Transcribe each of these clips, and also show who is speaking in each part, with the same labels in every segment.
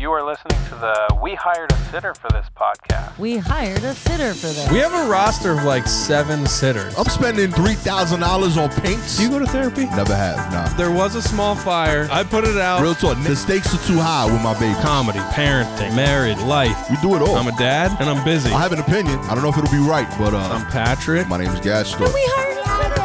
Speaker 1: You are listening to the We Hired a Sitter for This podcast.
Speaker 2: We hired a sitter for this.
Speaker 3: We have a roster of like 7 sitters.
Speaker 4: I'm spending $3,000 on paints.
Speaker 3: Do you go to therapy?
Speaker 4: Never have, nah.
Speaker 3: There was a small fire. I put it out.
Speaker 4: Real talk, the stakes are too high with my baby.
Speaker 3: Comedy, parenting, married, life.
Speaker 4: We do it all.
Speaker 3: I'm a dad and I'm busy.
Speaker 4: I have an opinion. I don't know if it'll be right, but
Speaker 3: I'm Patrick.
Speaker 4: my name is Gaston.
Speaker 2: We hired a sitter.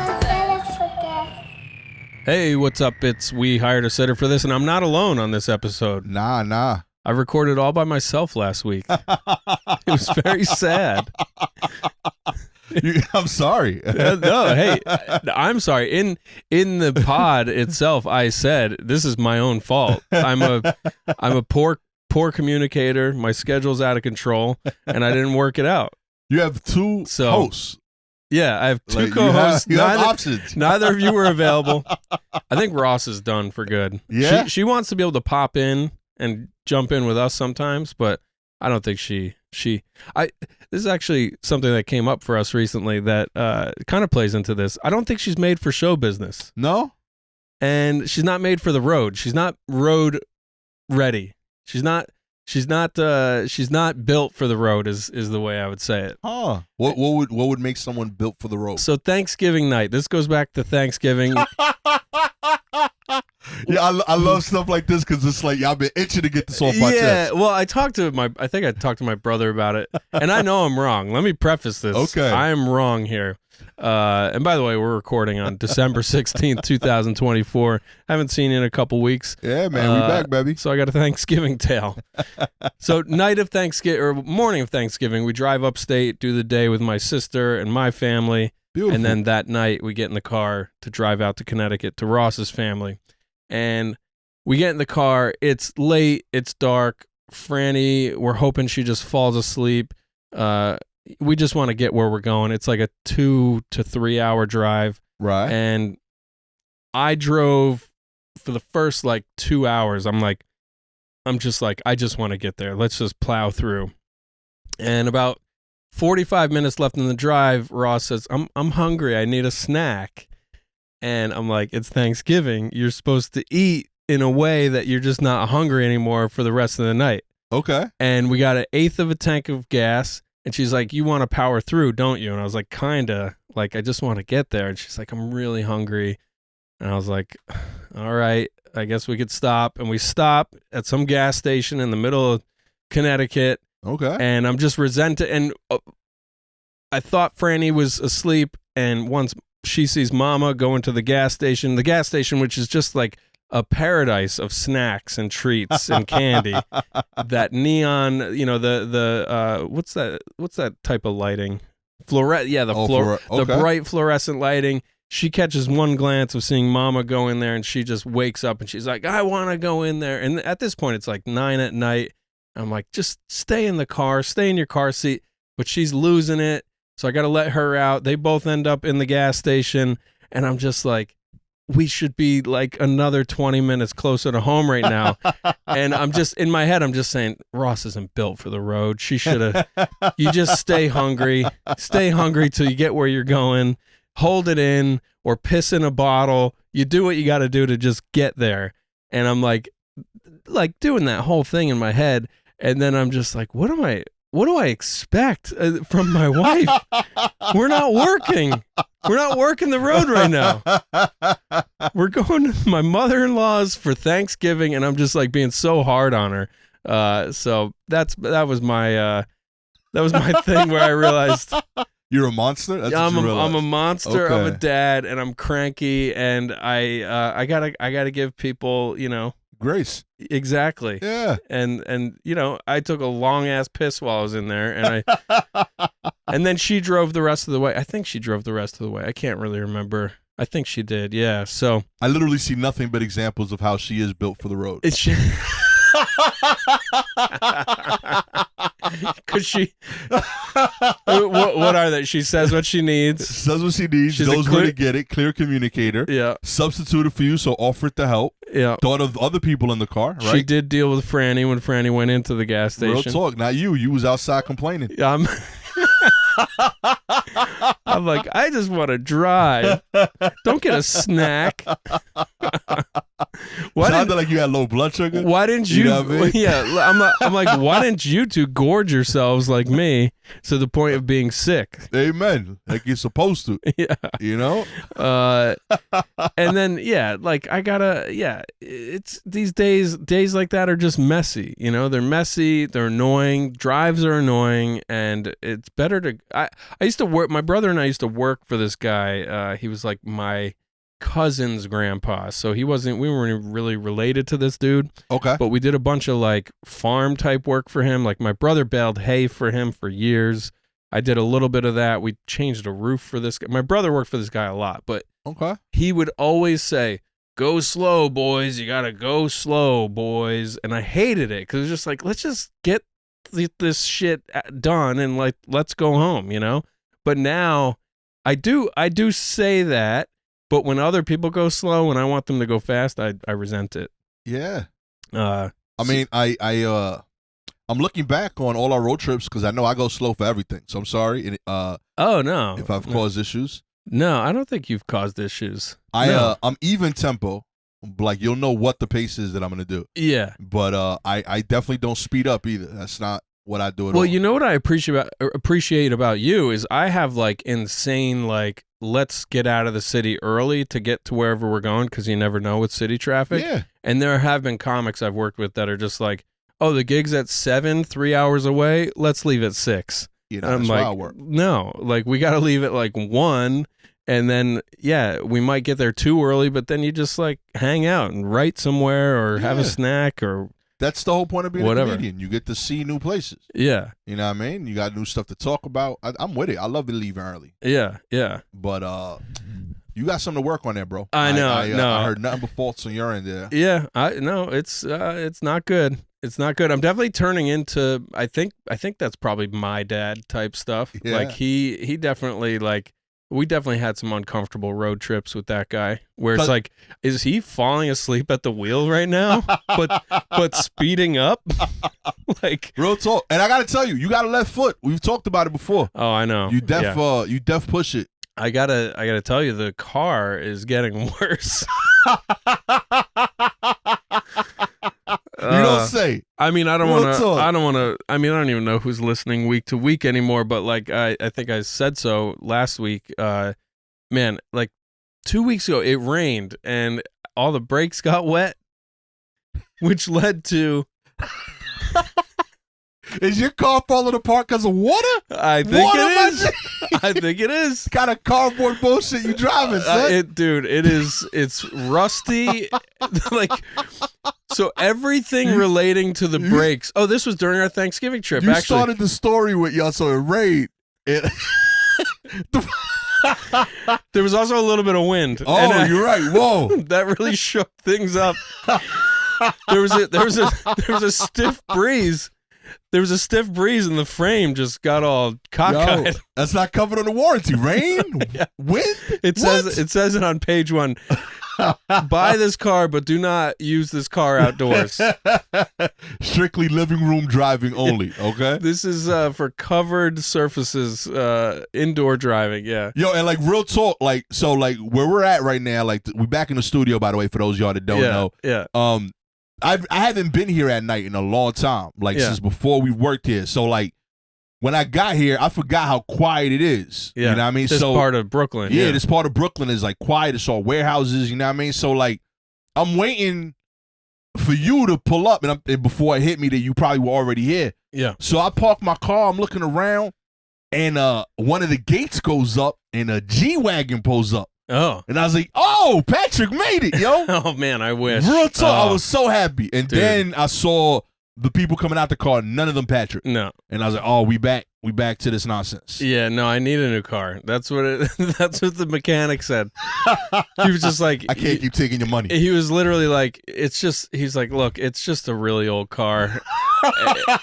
Speaker 3: Hey, what's up? It's We Hired a Sitter for This, and I'm not alone on this episode.
Speaker 4: Nah.
Speaker 3: I recorded all by myself last week. It was very sad.
Speaker 4: I'm sorry.
Speaker 3: No, hey, I'm sorry. In the pod itself, I said this is my own fault. I'm a poor communicator. My schedule's out of control, and I didn't work it out.
Speaker 4: You have two hosts.
Speaker 3: Yeah, I have two
Speaker 4: Like,
Speaker 3: co-hosts.
Speaker 4: you have options.
Speaker 3: Neither of you were available. I think Ross is done for good.
Speaker 4: Yeah?
Speaker 3: She wants to be able to pop in and jump in with us sometimes, but I don't think this is actually something that came up for us recently that kind of plays into this. I don't think she's made for show business.
Speaker 4: No?
Speaker 3: And she's not made for the road. She's not road ready. She's not built for the road is the way I would say it.
Speaker 4: Huh. What would make someone built for the road?
Speaker 3: So Thanksgiving night. This goes back to Thanksgiving.
Speaker 4: Yeah, I love stuff like this because it's like, y'all been itching to get this off my chest.
Speaker 3: Well, I think I talked to my brother about it, and I know I'm wrong. Let me preface this.
Speaker 4: Okay.
Speaker 3: I am wrong here. And by the way, we're recording on December 16th, 2024. Haven't seen you in a couple weeks.
Speaker 4: Yeah, man, we back, baby.
Speaker 3: So I got a Thanksgiving tale. So night of Thanksgiving, or morning of Thanksgiving, we drive upstate, do the day with my sister and my family.
Speaker 4: Beautiful.
Speaker 3: And then that night, we get in the car to drive out to Connecticut to Ross's family. And we get in the car. It's late. It's dark. Franny, we're hoping she just falls asleep. We just want to get where we're going. It's like a 2 to 3 hour drive.
Speaker 4: Right.
Speaker 3: And I drove for the first like 2 hours. I'm just like, I just want to get there. Let's just plow through. And about 45 minutes left in the drive, Ross says, I'm hungry. I need a snack. And I'm like, it's Thanksgiving. You're supposed to eat in a way that you're just not hungry anymore for the rest of the night.
Speaker 4: Okay.
Speaker 3: And we got 1/8 of a tank of gas. And she's like, you want to power through, don't you? And I was like, kinda. Like, I just want to get there. And she's like, I'm really hungry. And I was like, all right, I guess we could stop. And we stop at some gas station in the middle of Connecticut.
Speaker 4: Okay.
Speaker 3: And I'm just resented. And I thought Franny was asleep. And once she sees Mama going to the gas station, which is just like a paradise of snacks and treats and candy. That neon, the what's that type of lighting? The bright fluorescent lighting. She catches one glance of seeing Mama go in there, and she just wakes up and she's like, I want to go in there. And at this point, it's like 9 at night. I'm like, just stay in the car, stay in your car seat. But she's losing it. So I got to let her out. They both end up in the gas station. And I'm just like, we should be like another 20 minutes closer to home right now. And I'm just, in my head, I'm just saying, Ross isn't built for the road. She should have, you just stay hungry till you get where you're going. Hold it in or piss in a bottle. You do what you got to do to just get there. And I'm like doing that whole thing in my head. And then I'm just like, what do I expect from my wife? We're not working. We're not working the road right now. We're going to my mother-in-law's for Thanksgiving, and I'm just like being so hard on her. So that was my thing where I realized
Speaker 4: you're a monster. That's
Speaker 3: I'm
Speaker 4: what you
Speaker 3: a monster of a
Speaker 4: Okay.
Speaker 3: dad, and I'm cranky, and I gotta give people,
Speaker 4: Grace.
Speaker 3: Exactly.
Speaker 4: Yeah.
Speaker 3: And I took a long ass piss while I was in there, and and then she drove the rest of the way. I think she drove the rest of the way. I can't really remember. I think she did. Yeah. So
Speaker 4: I literally see nothing but examples of how she is built for the road.
Speaker 3: it's because she what are they? She says what she needs.
Speaker 4: Says what she needs.
Speaker 3: She's
Speaker 4: Knows where to get it. Clear communicator.
Speaker 3: Yeah.
Speaker 4: Substituted for you, so offered to help.
Speaker 3: Yeah.
Speaker 4: Thought of other people in the car, right?
Speaker 3: She did deal with Franny when Franny went into the gas station.
Speaker 4: Real talk. Not you. You was outside complaining.
Speaker 3: Yeah, I'm like, I just want to drive. Don't get a snack.
Speaker 4: Sounded like you had low blood sugar.
Speaker 3: Why didn't you?
Speaker 4: know what I mean?
Speaker 3: Yeah, I'm like, why didn't you two gorge yourselves like me to the point of being sick?
Speaker 4: Amen. Like you're supposed to.
Speaker 3: Yeah.
Speaker 4: You know?
Speaker 3: And then it's these days like that are just messy. You know, they're messy, they're annoying, drives are annoying, and it's better to I used to work, my brother and I used to work for this guy. He was like my cousin's grandpa, so we weren't really related to this dude.
Speaker 4: Okay.
Speaker 3: But we did a bunch of like farm type work for him. Like my brother baled hay for him for years. I did a little bit of that. We changed a roof for this guy. My brother worked for this guy a lot, but
Speaker 4: Okay.
Speaker 3: he would always say, "Go slow, boys. You gotta go slow, boys." And I hated it because it was just like, let's just get this shit done and like let's go home, you know. But now I do say that. But when other people go slow and I want them to go fast, I resent it.
Speaker 4: Yeah.
Speaker 3: I
Speaker 4: mean, I'm looking back on all our road trips because I know I go slow for everything. So I'm sorry.
Speaker 3: Oh no.
Speaker 4: If I've caused issues.
Speaker 3: No, I don't think you've caused issues.
Speaker 4: I'm even tempo. Like you'll know what the pace is that I'm gonna do.
Speaker 3: Yeah.
Speaker 4: But I definitely don't speed up either. That's not what I do at all.
Speaker 3: Well, you know what I appreciate about you is I have like insane like, let's get out of the city early to get to wherever we're going because you never know with city traffic.
Speaker 4: Yeah.
Speaker 3: And there have been comics I've worked with that are just like, oh, the gig's at 7, 3 hours away. Let's leave at 6.
Speaker 4: You know,
Speaker 3: I'm
Speaker 4: that's
Speaker 3: like,
Speaker 4: why I work.
Speaker 3: No, like we got to leave at like 1. And then, yeah, we might get there too early, but then you just like hang out and write somewhere or have a snack or
Speaker 4: that's the whole point of being
Speaker 3: whatever.
Speaker 4: a comedian. You get to see new places.
Speaker 3: Yeah.
Speaker 4: You know what I mean? You got new stuff to talk about. I'm with it. I love to leave early.
Speaker 3: Yeah, yeah.
Speaker 4: But you got something to work on there, bro.
Speaker 3: I know.
Speaker 4: I heard nothing but faults on your end there.
Speaker 3: Yeah, it's not good. It's not good. I'm definitely turning into I think that's probably my dad type stuff.
Speaker 4: Yeah.
Speaker 3: Like he definitely like we definitely had some uncomfortable road trips with that guy where it's like, is he falling asleep at the wheel right now? but speeding up? Like
Speaker 4: real talk. And I gotta tell you, you got a left foot. We've talked about it before.
Speaker 3: Oh, I know.
Speaker 4: You def push it.
Speaker 3: I gotta tell you, the car is getting worse.
Speaker 4: You don't say.
Speaker 3: I mean, I don't even know who's listening week to week anymore, but like I think I said so last week. Man, like 2 weeks ago it rained and all the brakes got wet, which led to
Speaker 4: Is your car falling apart because of water?
Speaker 3: I think it is. I think it is.
Speaker 4: What kind of cardboard bullshit you driving, son?
Speaker 3: It's rusty. Like, so everything relating to the brakes. Oh, this was during our Thanksgiving trip.
Speaker 4: You
Speaker 3: actually
Speaker 4: started the story with y'all, so it rained.
Speaker 3: There was also a little bit of wind.
Speaker 4: Oh, you're right. Whoa,
Speaker 3: that really shook things up. There was a stiff breeze. There was a stiff breeze and the frame just got all cockeyed.
Speaker 4: Yo, that's not covered on the warranty. Rain?
Speaker 3: Yeah.
Speaker 4: Wind?
Speaker 3: It says it on page 1. Buy this car, but do not use this car outdoors.
Speaker 4: Strictly living room driving only, okay?
Speaker 3: This is for covered surfaces, indoor driving, yeah.
Speaker 4: Yo, and like real talk, like, so like where we're at right now, like we back in the studio, by the way, for those of y'all that don't know.
Speaker 3: Yeah.
Speaker 4: I haven't been here at night in a long time, like since before we worked here. So like when I got here, I forgot how quiet it is.
Speaker 3: Yeah.
Speaker 4: You know what I mean?
Speaker 3: This part of Brooklyn.
Speaker 4: Yeah, this part of Brooklyn is like quiet. It's all warehouses, you know what I mean? So like I'm waiting for you to pull up and before it hit me that you probably were already here.
Speaker 3: Yeah.
Speaker 4: So I park my car, I'm looking around, and one of the gates goes up and a G-Wagon pulls up.
Speaker 3: Oh.
Speaker 4: And I was like, oh, Patrick made it, yo.
Speaker 3: Oh, man, I wish.
Speaker 4: Real talk, I was so happy. And
Speaker 3: Dude.
Speaker 4: then I saw the people coming out the car, none of them Patrick.
Speaker 3: No.
Speaker 4: And I was like, oh, we back to this nonsense.
Speaker 3: Yeah, no, I need a new car. That's what that's what the mechanic said. He was just like,
Speaker 4: I can't keep taking your money.
Speaker 3: He was literally like, he's like, look, it's just a really old car.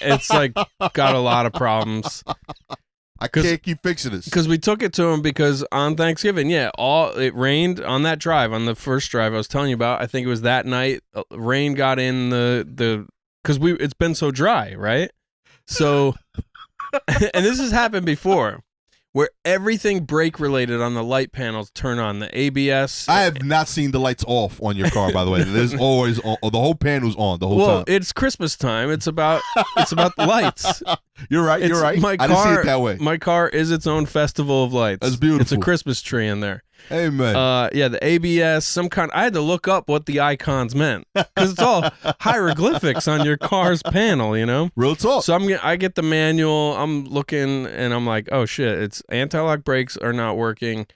Speaker 3: It's like got a lot of problems.
Speaker 4: I can't keep fixing this.
Speaker 3: Because we took it to him because on Thanksgiving, it rained on that drive, on the first drive I was telling you about. I think it was that night. Rain got in because it's been so dry, right? So, and this has happened before. where everything brake related on the light panels turn on. The ABS.
Speaker 4: I have not seen the lights off on your car, by the way. There's always on. The whole panel's on the whole time.
Speaker 3: It's Christmas time. It's about the lights.
Speaker 4: You're right. You're right.
Speaker 3: My
Speaker 4: I didn't see it that way.
Speaker 3: My car is its own festival of lights.
Speaker 4: That's beautiful.
Speaker 3: It's a Christmas tree in there.
Speaker 4: Amen.
Speaker 3: Yeah, the ABS, some kind. I had to look up what the icons meant because it's all hieroglyphics on your car's panel, you know.
Speaker 4: Real talk.
Speaker 3: So I get the manual. I'm looking and I'm like, oh shit, it's anti-lock brakes are not working.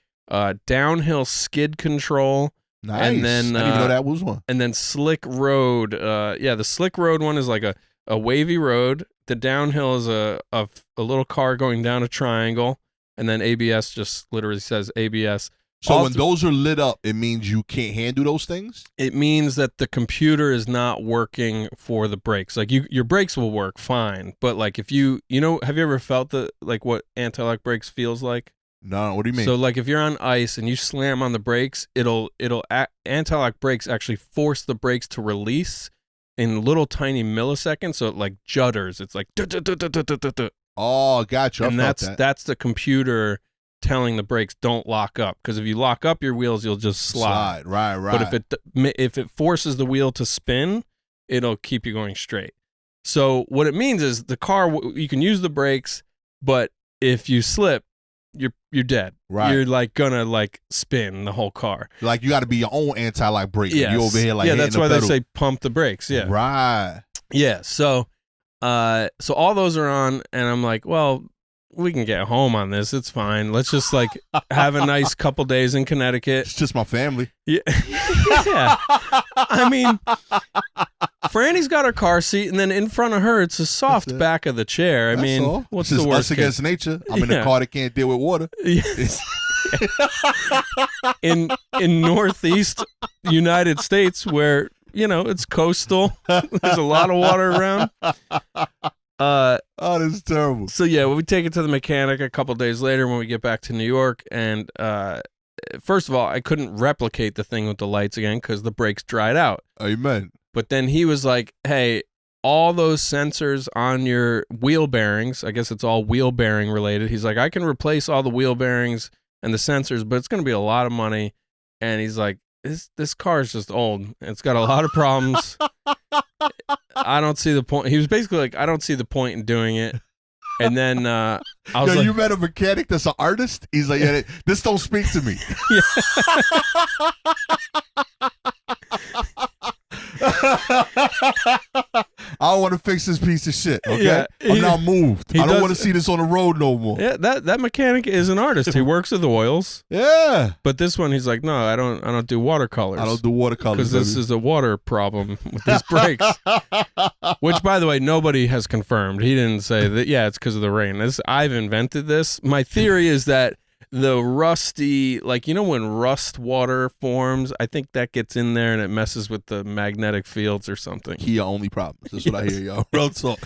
Speaker 3: Downhill skid control.
Speaker 4: Nice.
Speaker 3: And then
Speaker 4: I didn't even know that was one.
Speaker 3: And then slick road. Yeah, the slick road one is like a wavy road. The downhill is a little car going down a triangle, and then ABS just literally says ABS.
Speaker 4: So when those are lit up, it means you can't handle those things?
Speaker 3: It means that the computer is not working for the brakes. Like your brakes will work fine, but like if have you ever felt what anti-lock brakes feels like?
Speaker 4: No, what do you mean?
Speaker 3: So like if you're on ice and you slam on the brakes, anti-lock brakes actually force the brakes to release in little tiny milliseconds, so it like judders. It's like
Speaker 4: oh, gotcha.
Speaker 3: And that's the computer telling the brakes don't lock up, because if you lock up your wheels, you'll just slide.
Speaker 4: Right.
Speaker 3: But if it forces the wheel to spin, it'll keep you going straight. So what it means is the car, you can use the brakes, but if you slip, you're dead.
Speaker 4: Right.
Speaker 3: You're like gonna like spin the whole car.
Speaker 4: Like you got to be your own anti-lock brake.
Speaker 3: Yes.
Speaker 4: You over here like
Speaker 3: that's why
Speaker 4: they
Speaker 3: say pump the brakes. Yeah.
Speaker 4: Right.
Speaker 3: Yeah. So all those are on, and I'm like, well, we can get home on this. It's fine. Let's just like have a nice couple days in Connecticut.
Speaker 4: It's just my family.
Speaker 3: Yeah. Yeah. I mean, Franny's got her car seat, and then in front of her, it's a soft back of the chair.
Speaker 4: That's
Speaker 3: mean,
Speaker 4: all.
Speaker 3: What's
Speaker 4: it's
Speaker 3: the
Speaker 4: just
Speaker 3: worst
Speaker 4: us against nature. I'm in a car that can't deal with water.
Speaker 3: in Northeast United States, where it's coastal, there's a lot of water around.
Speaker 4: Oh, this is terrible.
Speaker 3: So yeah, we take it to the mechanic a couple days later when we get back to New York, and first of all, I couldn't replicate the thing with the lights again because the brakes dried out.
Speaker 4: Amen.
Speaker 3: But then he was like, hey, all those sensors on your wheel bearings, I guess it's all wheel bearing related. He's like, I can replace all the wheel bearings and the sensors, but it's going to be a lot of money. And he's like, this car is just old. It's got a lot of problems. I don't see the point. He was basically like, I don't see the point in doing it. And then I was like,
Speaker 4: you met a mechanic that's an artist? He's like, yeah, this don't speak to me. I don't want to fix this piece of shit, okay?
Speaker 3: Yeah,
Speaker 4: I'm not moved. I don't want to see this on the road no more.
Speaker 3: Yeah, that mechanic is an artist. He works with oils.
Speaker 4: Yeah.
Speaker 3: But this one, he's like, no, I don't do watercolors.
Speaker 4: I don't do watercolors.
Speaker 3: Because this is a water problem with these brakes. Which, by the way, nobody has confirmed. He didn't say that, yeah, it's because of the rain. I've invented this. My theory is that the rusty, like, when rust water forms, I think that gets in there and it messes with the magnetic fields or something.
Speaker 4: Kia only problems. That's what I hear, y'all. Real talk.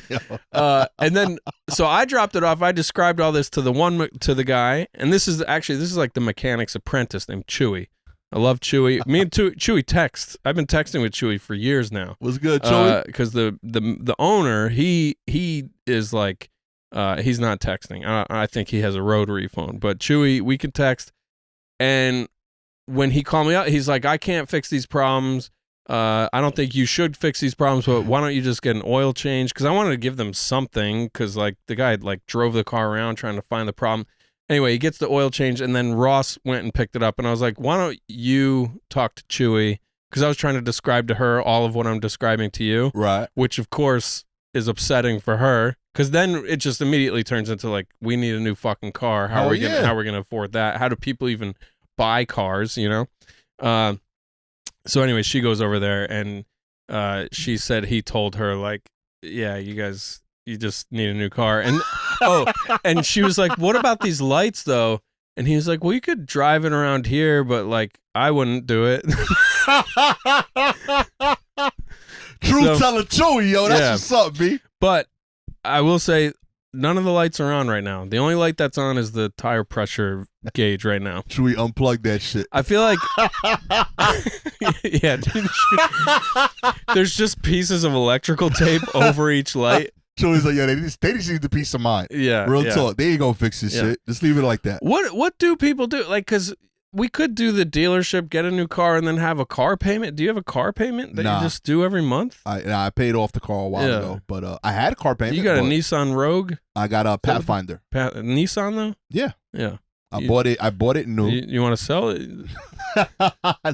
Speaker 3: And then, so I dropped it off. I described all this to the guy, and this is like the mechanic's apprentice named Chewy. I love Chewy. Me and Chewy text. I've been texting with Chewy for years now.
Speaker 4: What's good, Chewy?
Speaker 3: Because the owner, he is like, he's not texting. I think he has a rotary phone. But Chewy, we can text. And when he called me up, he's like, I can't fix these problems. I don't think you should fix these problems, but why don't you just get an oil change? Because I wanted to give them something, because like the guy like drove the car around trying to find the problem. Anyway, he gets the oil change, and then Ross went and picked it up. And I was like, why don't you talk to Chewy? Because I was trying to describe to her all of what I'm describing to you.
Speaker 4: Right.
Speaker 3: Which, of course, is upsetting for her. Because then it just immediately turns into like, we need a new fucking car. How are we gonna afford that? How do people even buy cars? So anyway, she goes over there, and she said he told her like, yeah, you just need a new car. And and she was like, what about these lights though? And he was like, well, you could drive it around here, but like I wouldn't do it.
Speaker 4: Truth teller Chewy, yo, that's what's up, B.
Speaker 3: But I will say, none of the lights are on right now. The only light that's on is the tire pressure gauge right now.
Speaker 4: Should we unplug that shit?
Speaker 3: I feel like, yeah, there's just pieces of electrical tape over each light.
Speaker 4: So he's like, yeah, they just need the peace of mind.
Speaker 3: Yeah.
Speaker 4: Real
Speaker 3: yeah.
Speaker 4: talk. They ain't gonna fix this shit. Just leave it like that.
Speaker 3: What do people do? Like, because we could do the dealership, get a new car, and then have a car payment. Do you have a car payment that
Speaker 4: Nah.
Speaker 3: you just do every month?
Speaker 4: I paid off the car a while ago, but I had a car payment.
Speaker 3: You got a
Speaker 4: but
Speaker 3: Nissan Rogue?
Speaker 4: I got a Pathfinder.
Speaker 3: Nissan though?
Speaker 4: Yeah.
Speaker 3: Yeah.
Speaker 4: I bought it new.
Speaker 3: You want to sell it?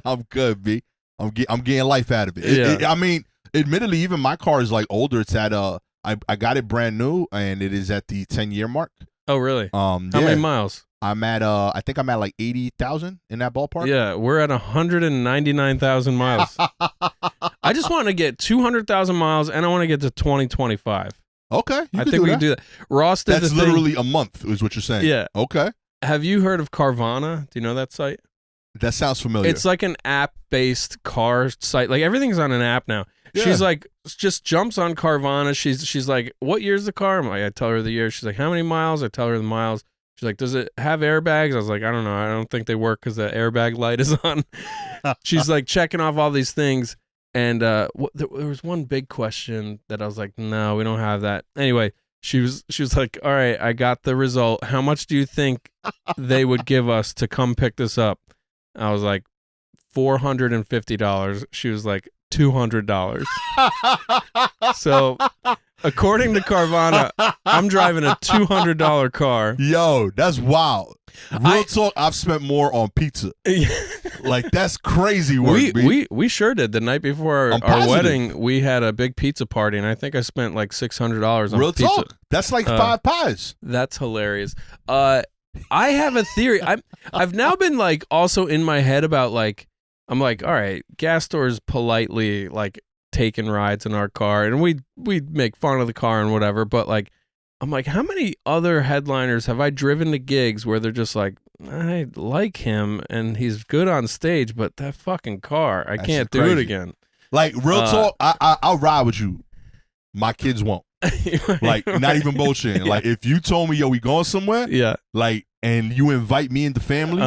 Speaker 4: I'm good, B. I'm getting life out of it.
Speaker 3: Yeah.
Speaker 4: I mean, admittedly, even my car is like older. It's at I got it brand new, and it is at the 10-year mark.
Speaker 3: Oh, really?
Speaker 4: How
Speaker 3: many miles?
Speaker 4: I'm at I think I'm at like 80,000 in that ballpark.
Speaker 3: Yeah, we're at 199,000 miles. I just want to get 200,000 miles, and I want to get to 2025.
Speaker 4: Okay,
Speaker 3: I think we can do that. Ross did
Speaker 4: That's literally a month, is what you're saying.
Speaker 3: Yeah.
Speaker 4: Okay.
Speaker 3: Have you heard of Carvana? Do you know that site?
Speaker 4: That sounds familiar.
Speaker 3: It's like an app-based car site. Like everything's on an app now.
Speaker 4: Yeah.
Speaker 3: She's like, just jumps on Carvana. She's like, what year's the car? I'm like, I tell her the year. She's like, how many miles? I tell her the miles. She's like, does it have airbags? I was like, I don't know. I don't think they work because the airbag light is on. She's like checking off all these things. And there was one big question that I was like, no, we don't have that. Anyway, she was like, all right, I got the result. How much do you think they would give us to come pick this up? I was like, $450. She was like, $200. So, according to Carvana, I'm driving a $200 car.
Speaker 4: Yo, that's wild. Real talk, I've spent more on pizza. Like, that's crazy work,
Speaker 3: we sure did. The night before our wedding, we had a big pizza party, and I think I spent like $600 on
Speaker 4: Real
Speaker 3: pizza.
Speaker 4: talk. That's like 5 pies.
Speaker 3: That's hilarious. I have a theory. I've now been like also in my head about like, I'm like, all right, gas stores politely like taking rides in our car, and we make fun of the car and whatever, but like, I'm like, how many other headliners have I driven to gigs where they're just like, I like him and he's good on stage, but that fucking car, I can't do it again.
Speaker 4: Like, real talk, I'll ride with you. My kids won't. Like, not even bullshitting. Yeah. Like, if you told me, yo, we going somewhere,
Speaker 3: yeah, like,
Speaker 4: and you invite me and the family,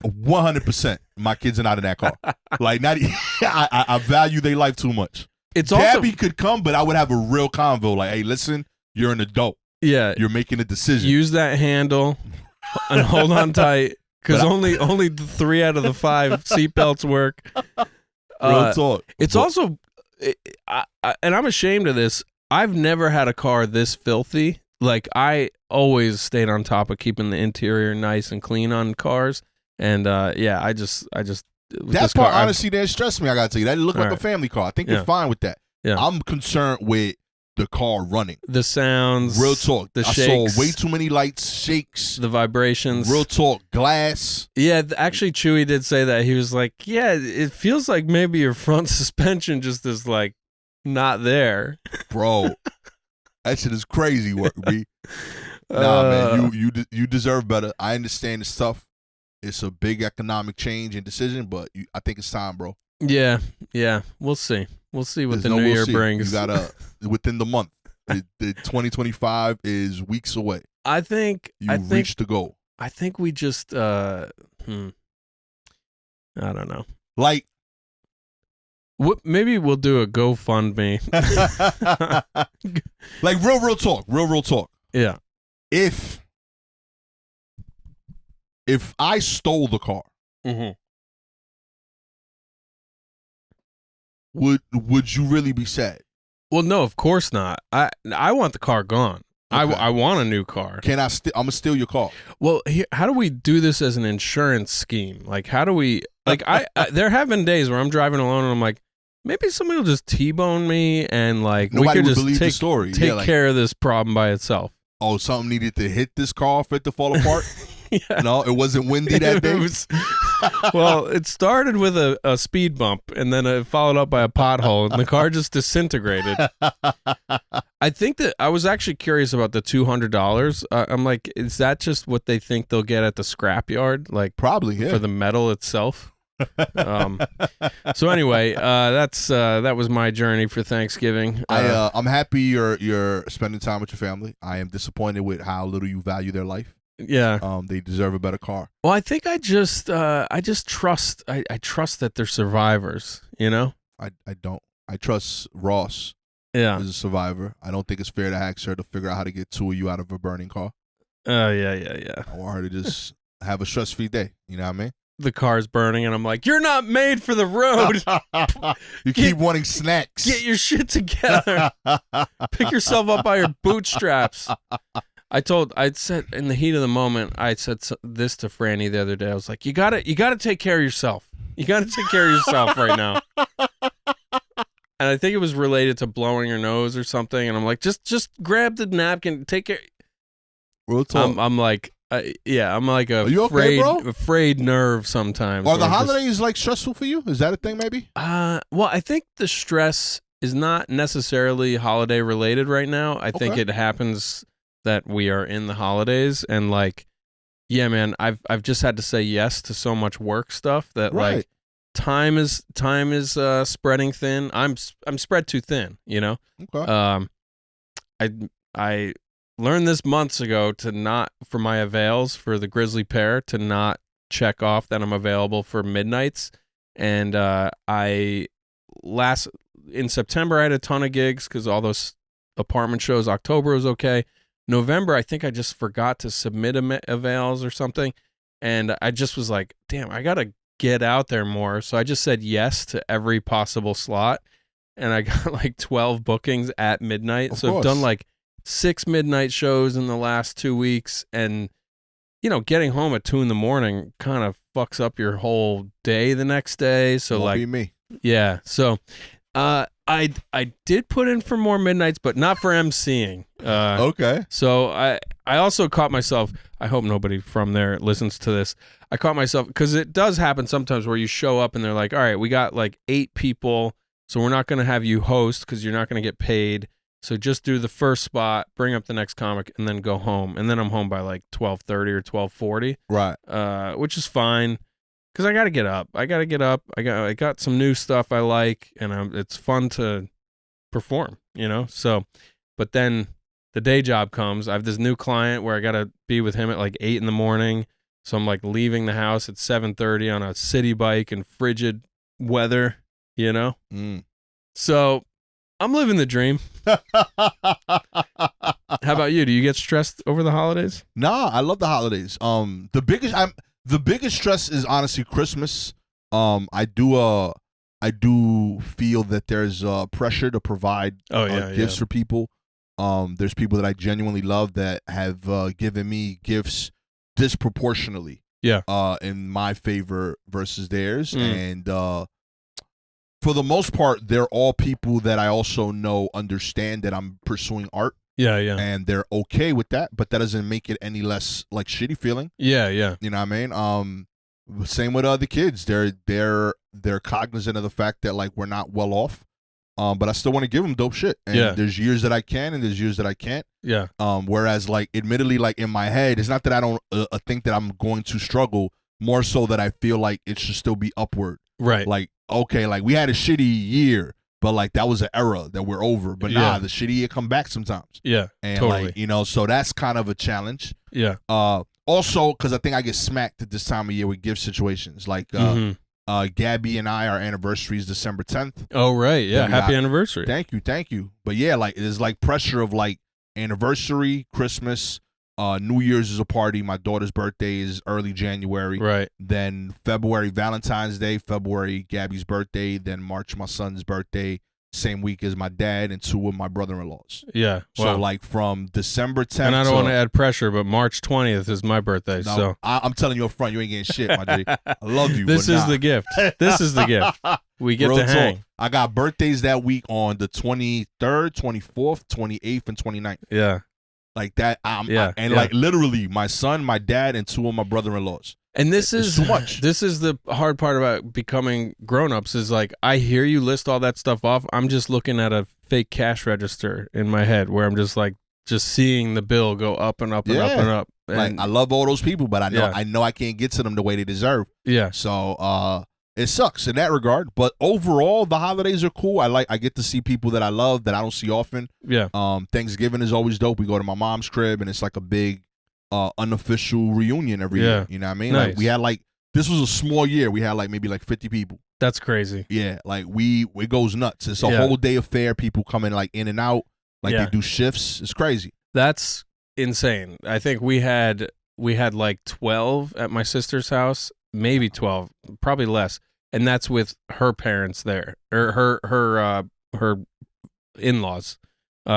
Speaker 4: 100%, my kids are not in that car. Like, not. I value their life too much.
Speaker 3: It's
Speaker 4: Gabby
Speaker 3: also
Speaker 4: could come, but I would have a real convo. Like, hey, listen, you're an adult.
Speaker 3: Yeah,
Speaker 4: you're making a decision.
Speaker 3: Use that handle and hold on tight, because only 3 out of the 5 seatbelts work.
Speaker 4: Real talk.
Speaker 3: It's also, and I'm ashamed of this. I've never had a car this filthy. Like, I always stayed on top of keeping the interior nice and clean on cars. And yeah, I just
Speaker 4: that part honestly didn't stress me. I gotta tell you, that looked like a family car. I think you're fine with that.
Speaker 3: Yeah,
Speaker 4: I'm concerned with the car running,
Speaker 3: the sounds,
Speaker 4: real talk.
Speaker 3: The
Speaker 4: I
Speaker 3: shakes,
Speaker 4: saw way too many lights, shakes,
Speaker 3: the vibrations,
Speaker 4: real talk, glass.
Speaker 3: Yeah, actually, Chewy did say that. He was like, yeah, it feels like maybe your front suspension just is like not there,
Speaker 4: bro. That shit is crazy work, B. Nah, man, you deserve better. I understand it's tough. It's a big economic change and decision, but I think it's time, bro.
Speaker 3: Yeah. We'll see. We'll see what the new year brings.
Speaker 4: You gotta within the month. The 2025 is weeks away.
Speaker 3: I think
Speaker 4: reached the goal.
Speaker 3: I think we just I don't know.
Speaker 4: Like,
Speaker 3: maybe we'll do a GoFundMe.
Speaker 4: Like real talk.
Speaker 3: Yeah.
Speaker 4: If I stole the car, would you really be sad?
Speaker 3: Well, no, of course not. I want the car gone. Okay. I want a new car.
Speaker 4: I'm gonna steal your car.
Speaker 3: Well, how do we do this as an insurance scheme? Like, how do we? Like, there have been days where I'm driving alone and I'm like, maybe somebody will just T-bone me and like
Speaker 4: nobody
Speaker 3: we could
Speaker 4: would believe
Speaker 3: just
Speaker 4: the story.
Speaker 3: Take care of this problem by itself.
Speaker 4: Oh, something needed to hit this car for it to fall apart.
Speaker 3: Yeah.
Speaker 4: No, it wasn't windy that day.
Speaker 3: Well, it started with a speed bump, and then it followed up by a pothole, and the car just disintegrated. I think that I was actually curious about the $200. I'm like, is that just what they think they'll get at the scrapyard? Like,
Speaker 4: probably, yeah,
Speaker 3: for the metal itself. So anyway, that was my journey for Thanksgiving.
Speaker 4: I'm happy you're spending time with your family. I am disappointed with how little you value their life.
Speaker 3: Yeah.
Speaker 4: They deserve a better car.
Speaker 3: Well, I think I just trust I trust that they're survivors, you know?
Speaker 4: I don't. I trust Ross
Speaker 3: Yeah.
Speaker 4: as a survivor. I don't think it's fair to ask her to figure out how to get two of you out of a burning car.
Speaker 3: Oh, yeah.
Speaker 4: I want her to just have a stress-free day. You know what I mean?
Speaker 3: The car's burning, and I'm like, you're not made for the road.
Speaker 4: You keep wanting snacks.
Speaker 3: Get your shit together. Pick yourself up by your bootstraps. I'd said in the heat of the moment, I said this to Franny the other day. I was like, you gotta take care of yourself. You gotta take care of yourself right now. And I think it was related to blowing your nose or something. And I'm like, just grab the napkin, take care.
Speaker 4: Real talk.
Speaker 3: I'm like, I'm like a
Speaker 4: Are you okay, bro?
Speaker 3: frayed nerve sometimes.
Speaker 4: Are the holidays like stressful for you? Is that a thing maybe?
Speaker 3: Well, I think the stress is not necessarily holiday related right now. I think it happens that we are in the holidays, and like, yeah, man, I've just had to say yes to so much work stuff that like time is spreading thin. I'm spread too thin, you know.
Speaker 4: Okay.
Speaker 3: I learned this months ago to not, for my avails for the Grizzly Pair, to not check off that I'm available for midnights. And in September I had a ton of gigs because all those apartment shows. October was okay. November, I think I just forgot to submit avails or something. And I just was like, damn, I got to get out there more. So I just said yes to every possible slot. And I got like 12 bookings at midnight. So I've done like 6 midnight shows in the last 2 weeks. And, you know, getting home at 2 a.m. kind of fucks up your whole day the next day. So
Speaker 4: Won't be me.
Speaker 3: Yeah. So I did put in for more midnights, but not for emceeing.
Speaker 4: Okay.
Speaker 3: So I also caught myself, I hope nobody from there listens to this. I caught myself, because it does happen sometimes where you show up and they're like, all right, we got like 8 people, so we're not going to have you host because you're not going to get paid. So just do the first spot, bring up the next comic, and then go home. And then I'm home by like 12:30 or 12:40.
Speaker 4: Right.
Speaker 3: Which is fine. Because I got to get up. I got some new stuff I like, and it's fun to perform, you know? So, but then the day job comes. I have this new client where I got to be with him at like 8 a.m. So I'm like leaving the house at 7:30 on a city bike in frigid weather, you know? So I'm living the dream. How about you? Do you get stressed over the holidays?
Speaker 4: Nah, I love the holidays. The biggest stress is honestly Christmas. I do feel that there's pressure to provide gifts for people. There's people that I genuinely love that have given me gifts disproportionately.
Speaker 3: Yeah.
Speaker 4: In my favor versus theirs, and for the most part, they're all people that I also know understand that I'm pursuing art.
Speaker 3: Yeah.
Speaker 4: And they're okay with that, but that doesn't make it any less like shitty feeling.
Speaker 3: Yeah.
Speaker 4: You know what I mean? Same with other kids. They're cognizant of the fact that like we're not well off. But I still want to give them dope shit. And there's years that I can and there's years that I can't.
Speaker 3: Yeah.
Speaker 4: Whereas like admittedly, like in my head, it's not that I don't think that I'm going to struggle, more so that I feel like it should still be upward.
Speaker 3: Right.
Speaker 4: Like, okay, like we had a shitty year, but like that was an era that we're over. But nah, the shitty year come back sometimes.
Speaker 3: Yeah,
Speaker 4: and
Speaker 3: totally.
Speaker 4: like, you know, so that's kind of a challenge.
Speaker 3: Yeah.
Speaker 4: Also, because I think I get smacked at this time of year with gift situations. Like Gabby and I, our anniversary is December 10th.
Speaker 3: Oh, right. Yeah. Happy anniversary.
Speaker 4: Thank you. But yeah, like there's like pressure of like anniversary, Christmas, New Year's is a party. My daughter's birthday is early January.
Speaker 3: Right.
Speaker 4: Then February, Valentine's Day. February, Gabby's birthday. Then March, my son's birthday. Same week as my dad and 2 of my brother-in-laws.
Speaker 3: Yeah.
Speaker 4: So like from December 10th.
Speaker 3: And I don't want to add pressure, but March 20th is my birthday.
Speaker 4: No,
Speaker 3: so
Speaker 4: I'm telling you up front, you ain't getting shit, my G. I love you.
Speaker 3: This is the gift. This is the gift. We get to hang.
Speaker 4: I got birthdays that week on the 23rd, 24th, 28th, and 29th.
Speaker 3: Yeah.
Speaker 4: Like that. Like literally my son, my dad, and 2 of my brother-in-laws.
Speaker 3: And this is
Speaker 4: too much.
Speaker 3: This is the hard part about becoming grown-ups is like I hear you list all that stuff off. I'm just looking at a fake cash register in my head where I'm just like seeing the bill go up and up and up and up. And
Speaker 4: like I love all those people, but I know I can't get to them the way they deserve.
Speaker 3: Yeah.
Speaker 4: So it sucks in that regard. But overall, the holidays are cool. I get to see people that I love that I don't see often.
Speaker 3: Yeah.
Speaker 4: Thanksgiving is always dope. We go to my mom's crib and it's like a big unofficial reunion every year. You know what I mean?
Speaker 3: Nice.
Speaker 4: Like we had like this was a small year. We had like maybe like 50 people.
Speaker 3: That's crazy.
Speaker 4: Yeah, like it goes nuts. It's a whole day affair. People coming like in and out. Like they do shifts. It's crazy.
Speaker 3: That's insane. I think we had like 12 at my sister's house, maybe 12, probably less, and that's with her parents there, or her in-laws.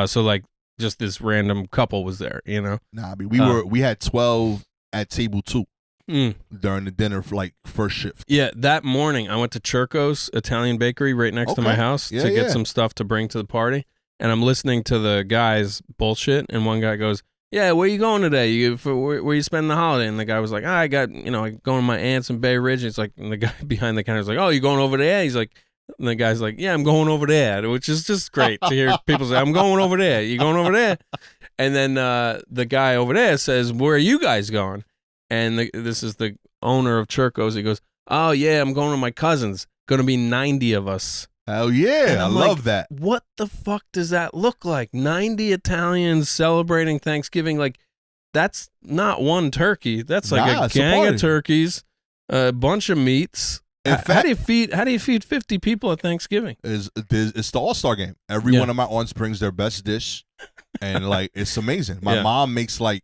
Speaker 3: So like just this random couple was there, you know.
Speaker 4: Nah, I mean, we had 12 at table 2 during the dinner for like first shift.
Speaker 3: Yeah, that morning I went to Churco's Italian Bakery right next to my house to get some stuff to bring to the party, and I'm listening to the guys bullshit, and one guy goes, "Yeah, where you going today? Where you spending the holiday?" And the guy was like, "I got, going to my aunt's in Bay Ridge." It's like, and the guy behind the counter is like, "Oh, you going over there?" He's like, and the guy's like, "Yeah, I'm going over there," which is just great to hear people say, "I'm going over there. You going over there?" And then the guy over there says, "Where are you guys going?" And this is the owner of Churco's. He goes, "Oh yeah, I'm going to my cousin's. Going to be 90 of us."
Speaker 4: Hell yeah, I love that.
Speaker 3: What the fuck does that look like? 90 Italians celebrating Thanksgiving. Like, that's not one turkey. That's like a gang of turkeys, a bunch of meats. How do you feed 50 people at Thanksgiving?
Speaker 4: It's the All-Star game. Every one of my aunts brings their best dish, and like it's amazing. My mom makes like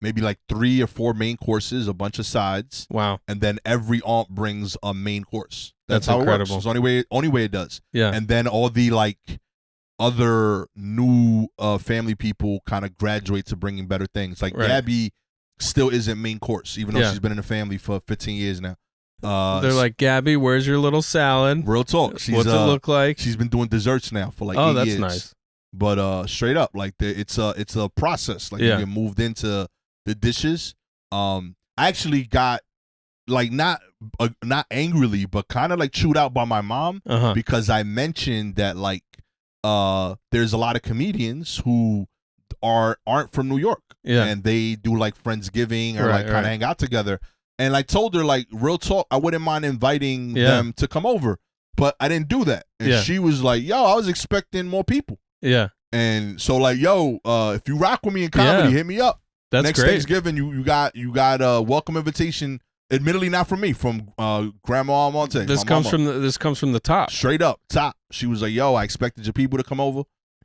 Speaker 4: maybe like 3 or 4 main courses, a bunch of sides.
Speaker 3: Wow.
Speaker 4: And then every aunt brings a main course. That's how
Speaker 3: incredible.
Speaker 4: It works. It's the only way it does.
Speaker 3: Yeah.
Speaker 4: And then all the like other new family people kind of graduate to bringing better things. Like Gabby still isn't main course, even though she's been in the family for 15 years now.
Speaker 3: They're like, "Gabby, where's your little salad?"
Speaker 4: Real talk.
Speaker 3: What's it look like?
Speaker 4: She's been doing desserts now for like 8
Speaker 3: years. Oh, that's nice.
Speaker 4: But straight up, like it's a process. Like you get moved into the dishes. I actually got like not angrily, but kind of like chewed out by my mom because I mentioned that like there's a lot of comedians who aren't from New York, and they do like Friendsgiving or like kind of hang out together. And I told her, like, real talk, I wouldn't mind inviting them to come over, but I didn't do that. And she was like, "Yo, I was expecting more people."
Speaker 3: Yeah.
Speaker 4: And so like, "Yo, if you rock with me in comedy, hit me up."
Speaker 3: That's
Speaker 4: Next
Speaker 3: great.
Speaker 4: Thanksgiving, you got a welcome invitation. Admittedly, not from me, from Grandma Almonte.
Speaker 3: This comes from the top.
Speaker 4: Straight up top. She was like, "Yo, I expected your people to come over."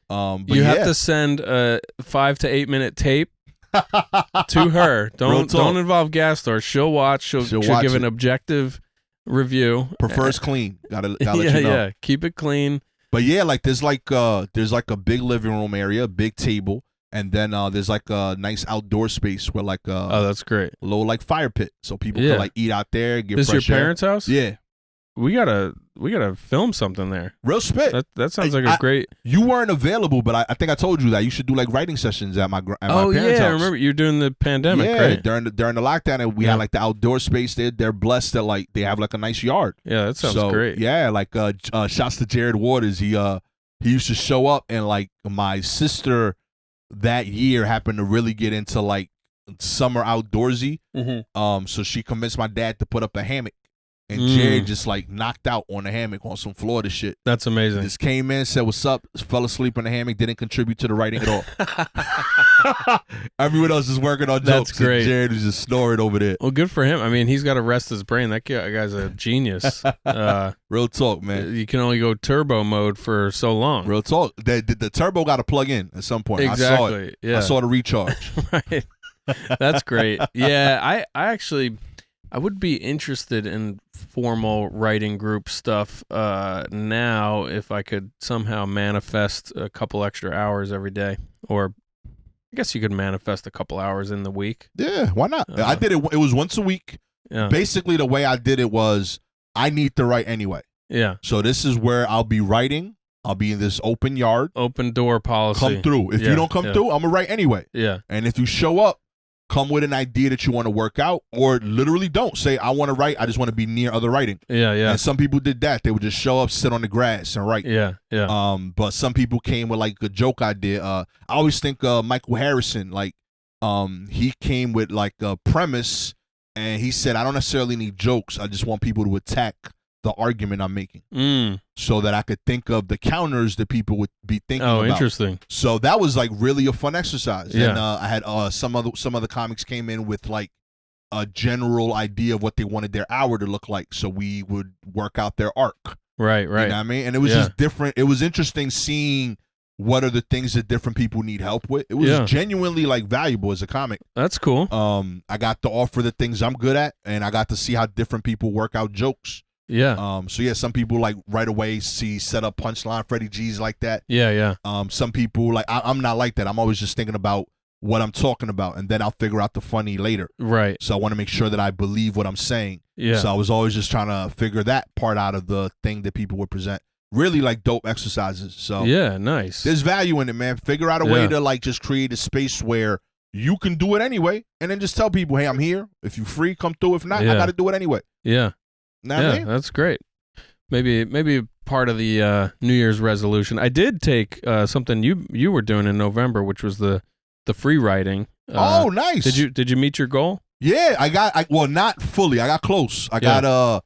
Speaker 4: But
Speaker 3: you have to send a 5 to 8 minute tape to her. Don't involve Gastor. She'll watch. She'll give an objective review.
Speaker 4: Prefers clean. Gotta let you know.
Speaker 3: Yeah. Keep it clean.
Speaker 4: But yeah, like there's like a big living room area, big table, and then there's like a nice outdoor space where like
Speaker 3: oh, that's great.
Speaker 4: A little like fire pit, so people can like eat out there. Get
Speaker 3: this
Speaker 4: fresh
Speaker 3: your
Speaker 4: air.
Speaker 3: parents' house?
Speaker 4: Yeah.
Speaker 3: We gotta film something there.
Speaker 4: Real spit.
Speaker 3: That sounds like a great.
Speaker 4: You weren't available, but I think I told you that you should do like writing sessions at my parents' house.
Speaker 3: I remember you're doing the pandemic.
Speaker 4: Yeah,
Speaker 3: right?
Speaker 4: during the lockdown, and we had like the outdoor space. They're blessed that like they have like a nice yard.
Speaker 3: Yeah, that sounds great.
Speaker 4: Yeah, like shouts to Jared Waters. He used to show up, and like my sister that year happened to really get into like summer outdoorsy.
Speaker 3: Mm-hmm.
Speaker 4: So she convinced my dad to put up a hammock. And Jared just like knocked out on the hammock on some Florida shit.
Speaker 3: That's amazing.
Speaker 4: Just came in, said what's up, fell asleep in the hammock, didn't contribute to the writing at all. Everyone else is working on jokes.
Speaker 3: That's great.
Speaker 4: And Jared was just snoring over there.
Speaker 3: Well, good for him. I mean, he's got to rest his brain. That guy's a genius.
Speaker 4: Real talk, man.
Speaker 3: You can only go turbo mode for so long.
Speaker 4: Real talk. The turbo got to plug in at some point.
Speaker 3: Exactly.
Speaker 4: I saw it.
Speaker 3: Yeah.
Speaker 4: I saw the recharge.
Speaker 3: Right. That's great. Yeah, I actually... I would be interested in formal writing group stuff now if I could somehow manifest a couple extra hours every day. Or I guess you could manifest a couple hours in the week.
Speaker 4: Yeah, why not? I did it. It was once a week.
Speaker 3: Yeah.
Speaker 4: Basically, the way I did it was I need to write anyway.
Speaker 3: Yeah.
Speaker 4: So this is where I'll be writing. I'll be in this open yard.
Speaker 3: Open door policy.
Speaker 4: Come through. If you don't come through, I'm going to write anyway.
Speaker 3: Yeah.
Speaker 4: And if you show up, come with an idea that you want to work out, or literally don't say, I want to write, I just want to be near other writing.
Speaker 3: Yeah, yeah.
Speaker 4: And some people did that. They would just show up, sit on the grass and write.
Speaker 3: Yeah, yeah.
Speaker 4: But some people came with like a joke idea. I always think Michael Harrison, like he came with like a premise and he said, I don't necessarily need jokes. I just want people to attack the argument I'm making so that I could think of the counters that people would be thinking about.
Speaker 3: Oh, interesting.
Speaker 4: So that was like really a fun exercise.
Speaker 3: Yeah.
Speaker 4: And I had some other comics came in with like a general idea of what they wanted their hour to look like. So we would work out their arc.
Speaker 3: Right.
Speaker 4: You know what I mean? And it was just different. It was interesting seeing what are the things that different people need help with. It was genuinely like valuable as a comic.
Speaker 3: That's cool.
Speaker 4: I got to offer the things I'm good at, and I got to see how different people work out jokes.
Speaker 3: Yeah.
Speaker 4: So yeah, some people like right away see set up punchline Freddie G's like that.
Speaker 3: Yeah.
Speaker 4: Some people like I'm not like that. I'm always just thinking about what I'm talking about, and then I'll figure out the funny later.
Speaker 3: Right.
Speaker 4: So I want to make sure that I believe what I'm saying.
Speaker 3: Yeah.
Speaker 4: So I was always just trying to figure that part out of the thing that people would present. Really like dope exercises. So
Speaker 3: yeah, nice.
Speaker 4: There's value in it, man. Figure out a way to like just create a space where you can do it anyway, and then just tell people, hey, I'm here. If you free, come through. If not, I got to do it anyway.
Speaker 3: Yeah.
Speaker 4: Know what I mean?
Speaker 3: That's great. Maybe part of the New Year's resolution. I did take something you were doing in November, which was the free writing.
Speaker 4: Oh, nice.
Speaker 3: Did you meet your goal?
Speaker 4: Yeah, well, not fully. I got close. I got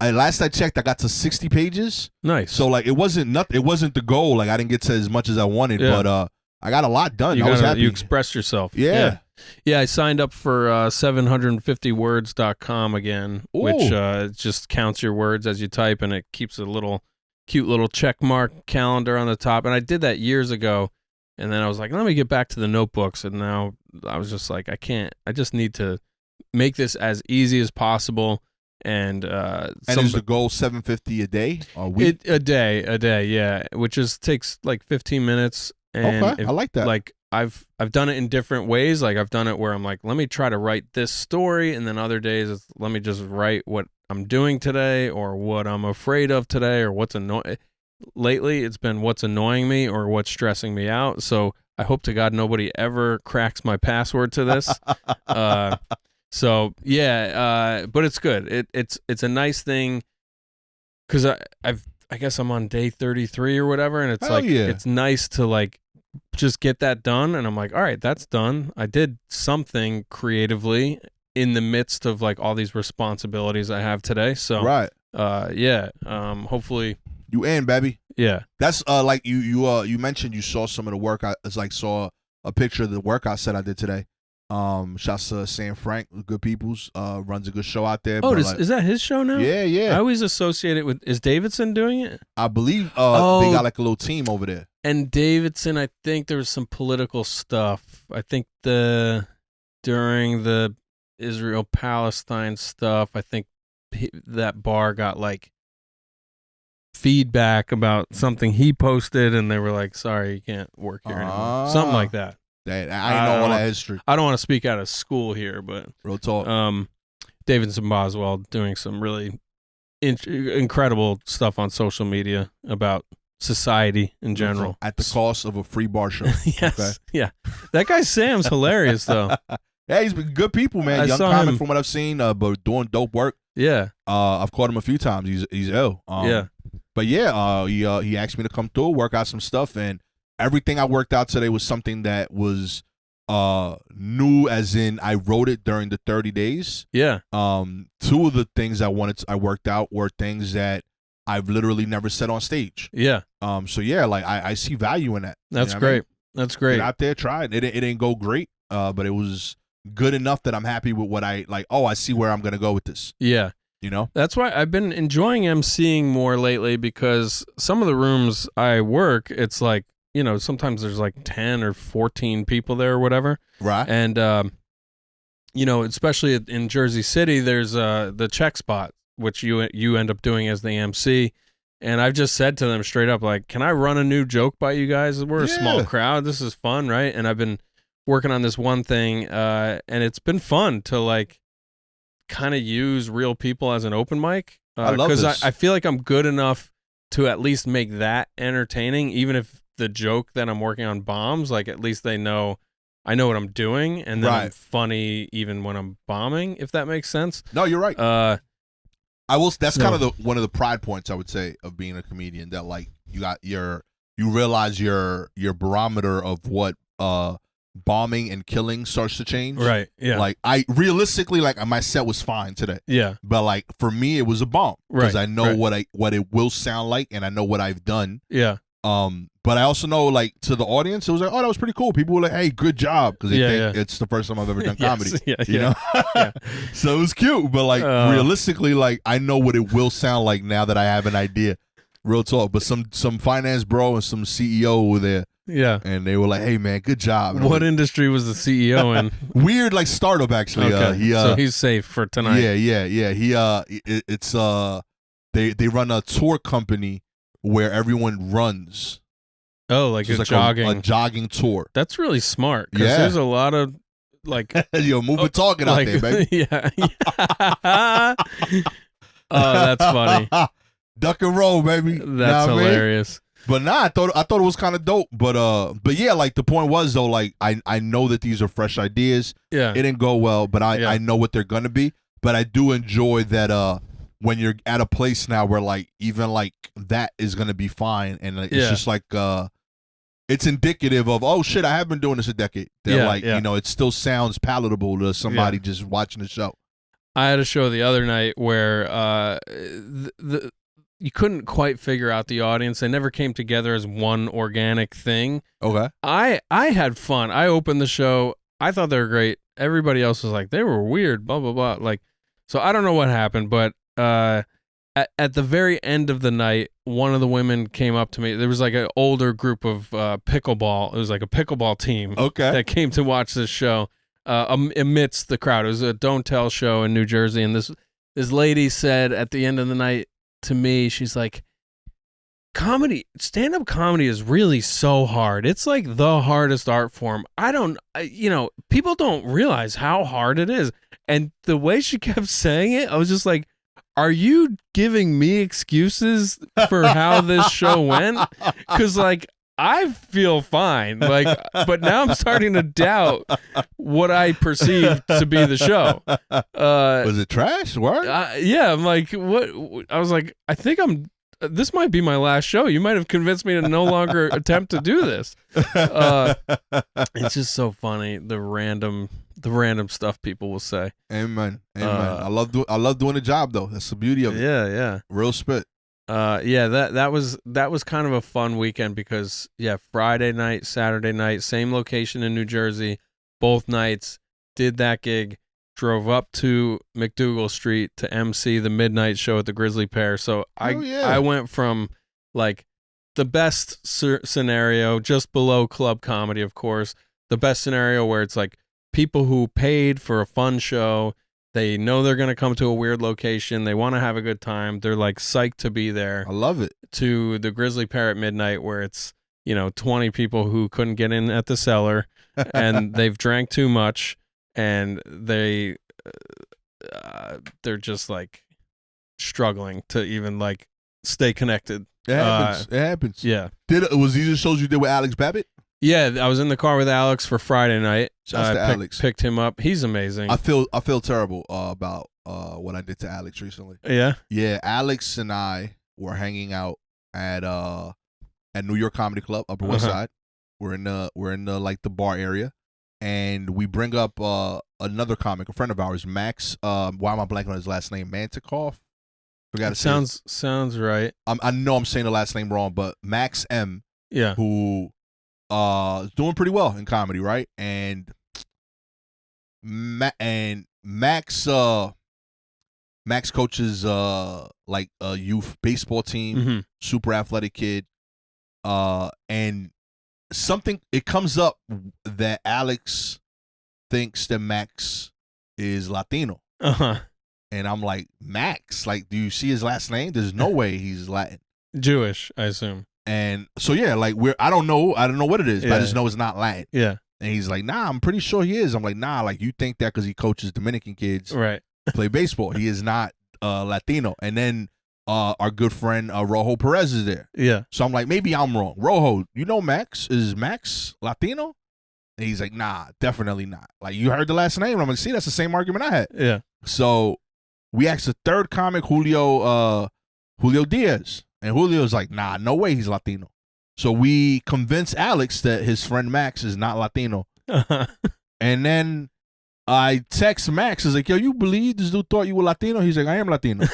Speaker 4: last I checked, I got to 60 pages.
Speaker 3: Nice.
Speaker 4: So like it wasn't the goal. Like I didn't get to as much as I wanted, but I got a lot done. I was happy.
Speaker 3: You expressed yourself.
Speaker 4: Yeah.
Speaker 3: Yeah, I signed up for 750words.com again, which just counts your words as you type, and it keeps a cute little check mark calendar on the top. And I did that years ago, and then I was like, let me get back to the notebooks. And now I was just like, I just need to make this as easy as possible. And
Speaker 4: is the goal 750 a day or a week?
Speaker 3: A day, yeah, which takes like 15 minutes. And
Speaker 4: okay, I like that.
Speaker 3: Like I've done it in different ways. Like I've done it where I'm like, let me try to write this story, and then other days it's let me just write what I'm doing today or what I'm afraid of today or what's annoying. Lately, it's been what's annoying me or what's stressing me out. So I hope to God nobody ever cracks my password to this. So yeah, but it's good. It's a nice thing because I guess I'm on day 33 or whatever, and it's it's nice to like just get that done. And I'm like, all right, that's done. I did something creatively in the midst of like all these responsibilities I have today. So
Speaker 4: right,
Speaker 3: hopefully
Speaker 4: you in, baby.
Speaker 3: Yeah,
Speaker 4: that's like you mentioned you saw some of the work. I saw a picture of the workout set I did today. Shouts to Sam Frank, good peoples. Runs a good show out there.
Speaker 3: Oh, is that his show now?
Speaker 4: Yeah.
Speaker 3: I always associate it with. Is Davidson doing it?
Speaker 4: I believe. They got like a little team over there.
Speaker 3: And Davidson, I think there was some political stuff. I think during the Israel-Palestine stuff, I think that bar got like feedback about something he posted, and they were like, "Sorry, you can't work here anymore." Something like that.
Speaker 4: I know all that history.
Speaker 3: I don't want to speak out of school here, but
Speaker 4: real talk.
Speaker 3: Davidson Boswell doing some really incredible stuff on social media about society in general.
Speaker 4: At the cost of a free bar show.
Speaker 3: Yes.
Speaker 4: Okay?
Speaker 3: Yeah. That guy Sam's hilarious, though.
Speaker 4: Yeah, he's been good people, man. Young comic from what I've seen, but doing dope work.
Speaker 3: Yeah.
Speaker 4: I've caught him a few times. He's ill.
Speaker 3: Yeah.
Speaker 4: But yeah, he asked me to come through, work out some stuff, and everything I worked out today was something that was new, as in I wrote it during the 30 days.
Speaker 3: Yeah.
Speaker 4: Two of the things I worked out were things that I've literally never said on stage.
Speaker 3: Yeah.
Speaker 4: So yeah, like I see value in that.
Speaker 3: That's great. I mean? That's great.
Speaker 4: Get out there, try it. It didn't go great, but it was good enough that I'm happy with what I like. Oh, I see where I'm gonna go with this.
Speaker 3: Yeah.
Speaker 4: You know?
Speaker 3: That's why I've been enjoying emceeing more lately, because some of the rooms I work, it's like, you know, sometimes there's like 10 or 14 people there or whatever.
Speaker 4: Right.
Speaker 3: And, you know, especially in Jersey City, there's the check spot, which you end up doing as the MC. And I've just said to them straight up, like, can I run a new joke by you guys? We're a small crowd. This is fun, right? And I've been working on this one thing, and it's been fun to, like, kind of use real people as an open mic.
Speaker 4: I love this.
Speaker 3: Because I feel like I'm good enough to at least make that entertaining, even if the joke that I'm working on bombs. Like, at least I know what I'm doing, and then I'm funny even when I'm bombing, if that makes sense.
Speaker 4: No, you're right. That's kind of one of the pride points, I would say, of being a comedian, that like you realize your barometer of what bombing and killing starts to change.
Speaker 3: Right. Yeah.
Speaker 4: Like I realistically, like my set was fine today.
Speaker 3: Yeah.
Speaker 4: But like for me, it was a bomb because
Speaker 3: right.
Speaker 4: I know what it will sound like, and I know what I've done.
Speaker 3: Yeah.
Speaker 4: But I also know, like, to the audience, it was like, oh, that was pretty cool. People were like, hey, good job, because they think it's the first time I've ever done comedy. You know? So it was cute, but like realistically, like, I know what it will sound like now that I have an idea. Real talk. But some finance bro and some CEO were there.
Speaker 3: Yeah.
Speaker 4: And they were like, hey man, good job.
Speaker 3: What industry was the CEO in?
Speaker 4: Weird, like startup actually.
Speaker 3: Okay. So he's safe for tonight.
Speaker 4: Yeah. It's they run a tour company where everyone runs.
Speaker 3: Oh, like a
Speaker 4: jogging tour.
Speaker 3: That's really smart. Because there's a lot of like
Speaker 4: moving talking out there, baby.
Speaker 3: Yeah. Oh, that's funny.
Speaker 4: Duck and roll, baby.
Speaker 3: That's hilarious.
Speaker 4: But I thought it was kind of dope. But yeah, like the point was though, like I know that these are fresh ideas.
Speaker 3: Yeah.
Speaker 4: It didn't go well, but I know what they're gonna be. But I do enjoy that when you're at a place now where like even like that is gonna be fine, and it's just like it's indicative of, oh shit, I have been doing this a decade. They're like, it still sounds palatable to somebody just watching the show.
Speaker 3: I had a show the other night where you couldn't quite figure out the audience. They never came together as one organic thing.
Speaker 4: Okay.
Speaker 3: I had fun. I opened the show. I thought they were great. Everybody else was like, they were weird, blah, blah, blah. Like, so I don't know what happened, but at the very end of the night, one of the women came up to me. There was like an older group of pickleball. It was like a pickleball team that came to watch this show amidst the crowd. It was a Don't Tell show in New Jersey. And this lady said at the end of the night to me, she's like, stand-up comedy is really so hard. It's like the hardest art form. People don't realize how hard it is. And the way she kept saying it, I was just like, are you giving me excuses for how this show went? Because, like, I feel fine. Like, but now I'm starting to doubt what I perceived to be the show.
Speaker 4: Was it trash? What?
Speaker 3: Yeah, I'm like, what? I was like, I think this might be my last show. You might have convinced me to no longer attempt to do this. It's just so funny, the random stuff people will say.
Speaker 4: Amen. I love doing the job though. That's the beauty of it.
Speaker 3: Yeah.
Speaker 4: Real spit.
Speaker 3: That was kind of a fun weekend because Friday night, Saturday night, same location in New Jersey, both nights, did that gig, drove up to McDougal Street to MC the midnight show at the Grizzly Pear. So I went from like the best scenario just below club comedy, of course, the best scenario where it's like people who paid for a fun show. They know they're going to come to a weird location. They want to have a good time. They're like psyched to be there.
Speaker 4: I love it.
Speaker 3: To the Grizzly Pear at midnight where it's, 20 people who couldn't get in at the cellar and they've drank too much and they're just like struggling to even like stay connected.
Speaker 4: It happens.
Speaker 3: Yeah.
Speaker 4: Was these the shows you did with Alex Babbitt?
Speaker 3: Yeah, I was in the car with Alex for Friday night.
Speaker 4: Alex.
Speaker 3: Picked him up. He's amazing.
Speaker 4: I feel terrible about what I did to Alex recently.
Speaker 3: Yeah?
Speaker 4: Yeah, Alex and I were hanging out at New York Comedy Club, Upper West Side. We're in the like the bar area, and we bring up another comic, a friend of ours, Max. Why am I blanking on his last name? Mantikoff. Forgot.
Speaker 3: Sounds right.
Speaker 4: I know I'm saying the last name wrong, but Max M.
Speaker 3: Yeah.
Speaker 4: Who is doing pretty well in comedy, right? And Max coaches like a youth baseball team, super athletic kid. And it comes up that Alex thinks that Max is Latino. And I'm like, Max, like, do you see his last name? There's no way he's Latin.
Speaker 3: Jewish, I assume.
Speaker 4: And so like I don't know what it is, but I just know it's not Latin.
Speaker 3: Yeah.
Speaker 4: And he's like, nah, I'm pretty sure he is. I'm like, nah, like you think that because he coaches Dominican kids,
Speaker 3: right?
Speaker 4: Play baseball. He is not Latino. And then our good friend Rojo Perez is there.
Speaker 3: Yeah.
Speaker 4: So I'm like, maybe I'm wrong. Rojo, Max? Is Max Latino? And he's like, nah, definitely not. Like, you heard the last name. And I'm like, see, that's the same argument I had.
Speaker 3: Yeah.
Speaker 4: So we asked the third comic, Julio Diaz. And Julio's like, nah, no way he's Latino. So we convinced Alex that his friend Max is not Latino. And then I text Max. I was like, yo, you believe this dude thought you were Latino? He's like, I am Latino.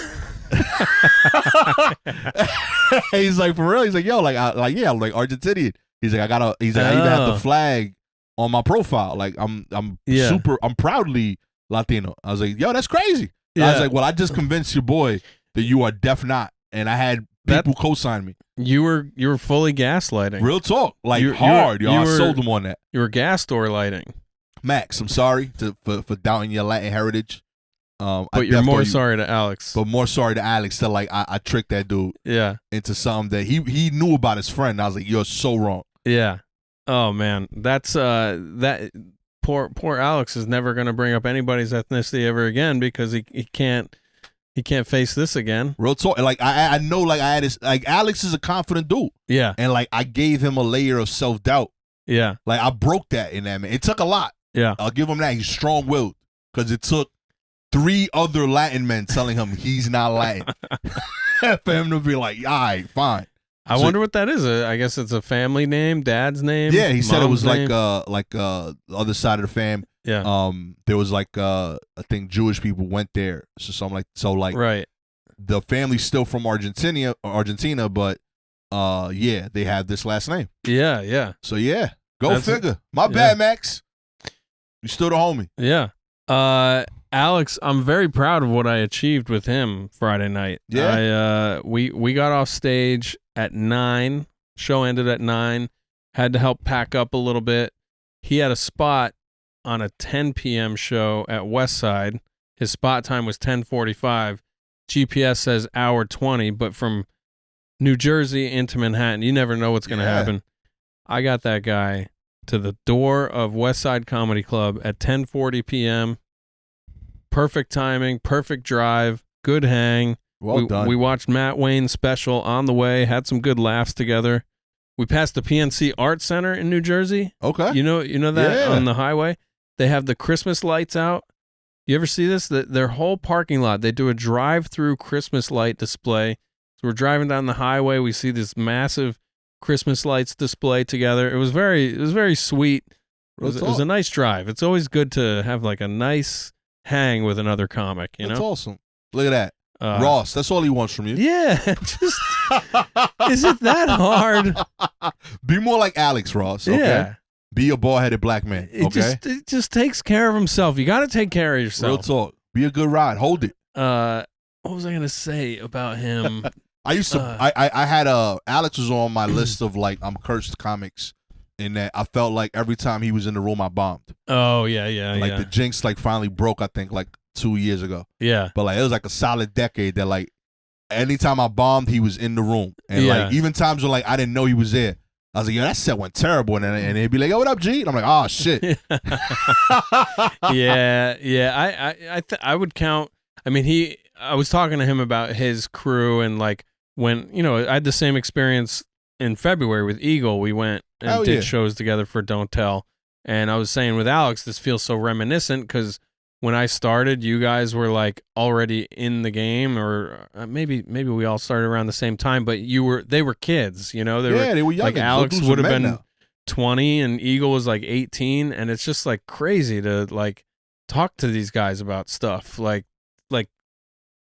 Speaker 4: He's like, for real? He's like, yo, yeah, I'm like Argentinian. He's like, I even have the flag on my profile. Like, I'm proudly Latino. I was like, yo, that's crazy. I was like, well, I just convinced your boy that you are deaf not, and I had people co-sign me.
Speaker 3: You were fully gaslighting.
Speaker 4: Real talk, like hard, yo. I sold him on that.
Speaker 3: You were gas door lighting.
Speaker 4: Max, I'm sorry for doubting your Latin heritage.
Speaker 3: But you're more sorry to Alex.
Speaker 4: But more sorry to Alex that like I tricked that dude.
Speaker 3: Yeah.
Speaker 4: Into something that he knew about his friend. I was like, you're so wrong.
Speaker 3: Yeah. Oh man, that's that poor Alex is never gonna bring up anybody's ethnicity ever again because he can't face this again.
Speaker 4: Real talk. Like I know like I had this like Alex is a confident dude.
Speaker 3: Yeah.
Speaker 4: And like I gave him a layer of self-doubt.
Speaker 3: Yeah.
Speaker 4: Like I broke that in that man. It took a lot.
Speaker 3: Yeah.
Speaker 4: I'll give him that. He's strong-willed because it took 3 other Latin men telling him he's not Latin for him to be like, all right, fine.
Speaker 3: I wonder what that is. I guess it's a family name, dad's name.
Speaker 4: Yeah, he said it was
Speaker 3: name.
Speaker 4: like the other side of the fam.
Speaker 3: Yeah.
Speaker 4: There was like I think Jewish people went there, so
Speaker 3: right.
Speaker 4: The family's still from Argentina, but yeah, they have this last name.
Speaker 3: Yeah, yeah.
Speaker 4: So yeah, go figure. My bad, Max. You still the homie.
Speaker 3: Yeah. Alex, I'm very proud of what I achieved with him Friday night.
Speaker 4: Yeah.
Speaker 3: We got off stage at 9. Show ended at 9. Had to help pack up a little bit. He had a spot on a 10 p.m. show at Westside. His spot time was 10:45. GPS says hour 20, but from New Jersey into Manhattan, you never know what's going to happen. I got that guy to the door of Westside Comedy Club at 10:40 p.m. Perfect timing, perfect drive, good hang.
Speaker 4: Well done.
Speaker 3: We watched Matt Wayne's special on the way, had some good laughs together. We passed the PNC Art Center in New Jersey.
Speaker 4: Okay.
Speaker 3: You know that on the highway? They have the Christmas lights out. You ever see this? Their whole parking lot, they do a drive-through Christmas light display. So we're driving down the highway, we see this massive Christmas lights display together. It was very sweet. It was a nice drive. It's always good to have like a nice hang with another comic, you know?
Speaker 4: That's awesome. Look at that. Ross, that's all he wants from you.
Speaker 3: Yeah, just is it that hard?
Speaker 4: Be more like Alex, Ross. Okay? Yeah. Be a bald-headed black man.
Speaker 3: It just takes care of himself. You got to take care of yourself.
Speaker 4: Real talk. Be a good ride. Hold it.
Speaker 3: What was I gonna say about him?
Speaker 4: I used to. I had Alex was on my list of like I'm cursed comics. In that I felt like every time he was in the room, I bombed.
Speaker 3: Oh yeah.
Speaker 4: Like the jinx like finally broke. I think like 2 years ago.
Speaker 3: Yeah.
Speaker 4: But like it was like a solid decade that like anytime I bombed, he was in the room, and like even times when like I didn't know he was there, I was like, yo, that set went terrible, and he'd be like, yo, what up, G? And I'm like, oh shit.
Speaker 3: Yeah. I would count. I mean, I was talking to him about his crew and like when I had the same experience in February with Eagle. We went and did shows together for Don't Tell. And I was saying with Alex, this feels so reminiscent because when I started, you guys were like already in the game, or maybe we all started around the same time, but they were kids, They were young. Like Alex would have been 20 and Eagle was like 18. And it's just like crazy to like talk to these guys about stuff. Like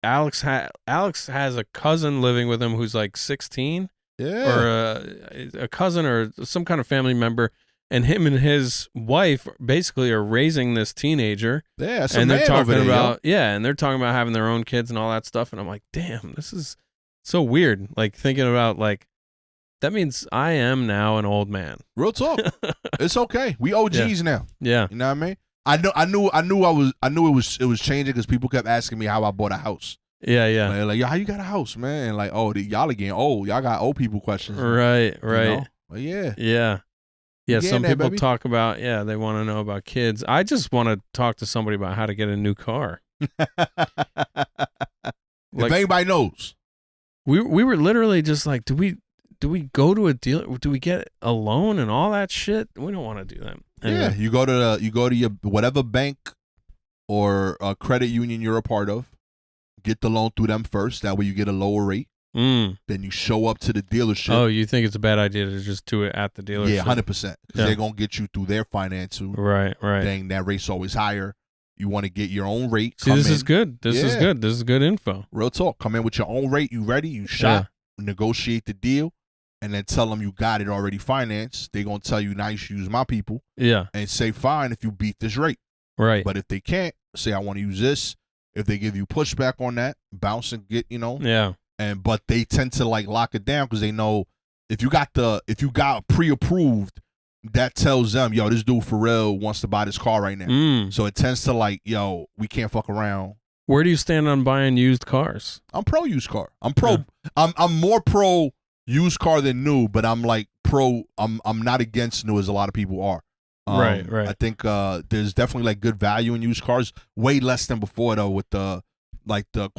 Speaker 3: Alex has a cousin living with him who's like 16.
Speaker 4: Yeah.
Speaker 3: Or a cousin or some kind of family member, and him and his wife basically are raising this teenager.
Speaker 4: Yeah,
Speaker 3: and they're talking about and they're talking about having their own kids and all that stuff. And I'm like, damn, this is so weird. Like thinking about like that means I am now an old man.
Speaker 4: Real talk. It's okay. We OGs now.
Speaker 3: Yeah.
Speaker 4: You know what I mean? I knew it was changing because people kept asking me how I bought a house.
Speaker 3: Yeah.
Speaker 4: Like, yo, how you got a house, man? And like, oh, y'all are getting old. Y'all got old people questions.
Speaker 3: Right.
Speaker 4: But
Speaker 3: Yeah. Some people talk about, they want to know about kids. I just want to talk to somebody about how to get a new car.
Speaker 4: If anybody knows.
Speaker 3: We were literally just like, do we go to a dealer? Do we get a loan and all that shit? We don't want to do that. Anyway.
Speaker 4: Yeah, you go to your whatever bank or credit union you're a part of. Get the loan through them first. That way you get a lower rate. Then you show up to the dealership.
Speaker 3: Oh, you think it's a bad idea to just do it at the dealership?
Speaker 4: Yeah, 100%. Because they're going to get you through their financial.
Speaker 3: Right.
Speaker 4: Thing. That rate's always higher. You want to get your own rate.
Speaker 3: See, this is good. This is good. This is good info.
Speaker 4: Real talk. Come in with your own rate. You ready? You shot. Negotiate the deal, and then tell them you got it already financed. They're going to tell you, now you should use my people.
Speaker 3: Yeah.
Speaker 4: And say, fine, if you beat this rate.
Speaker 3: Right.
Speaker 4: But if they can't, say, I want to use this. If they give you pushback on that, bounce and get,
Speaker 3: Yeah.
Speaker 4: But they tend to like lock it down because they know if you got pre-approved, that tells them, yo, this dude for real wants to buy this car right now. So it tends to like, yo, we can't fuck around.
Speaker 3: Where do you stand on buying used cars?
Speaker 4: I'm pro used car. I'm pro. Yeah. I'm more pro used car than new, but I'm like pro. I'm not against new as a lot of people are.
Speaker 3: Right.
Speaker 4: I think there's definitely like good value in used cars. Way less than before though, with the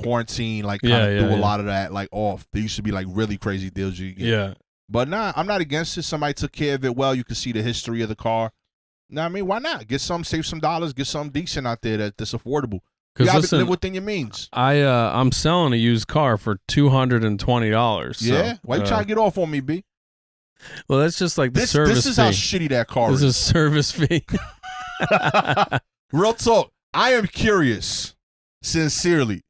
Speaker 4: quarantine, like kind of do a lot of that like off. There used to be like really crazy deals you get.
Speaker 3: Yeah.
Speaker 4: But nah, I'm not against it. Somebody took care of it well. You can see the history of the car. Nah, I mean, why not? Save some dollars, get something decent out there that's affordable. You gotta live within your means.
Speaker 3: I'm selling a used car for $220.
Speaker 4: Yeah? Why you trying to get off on me, B?
Speaker 3: Well, that's just like the service fee.
Speaker 4: This is how shitty that car is.
Speaker 3: This is service fee.
Speaker 4: Real talk. I am curious, sincerely,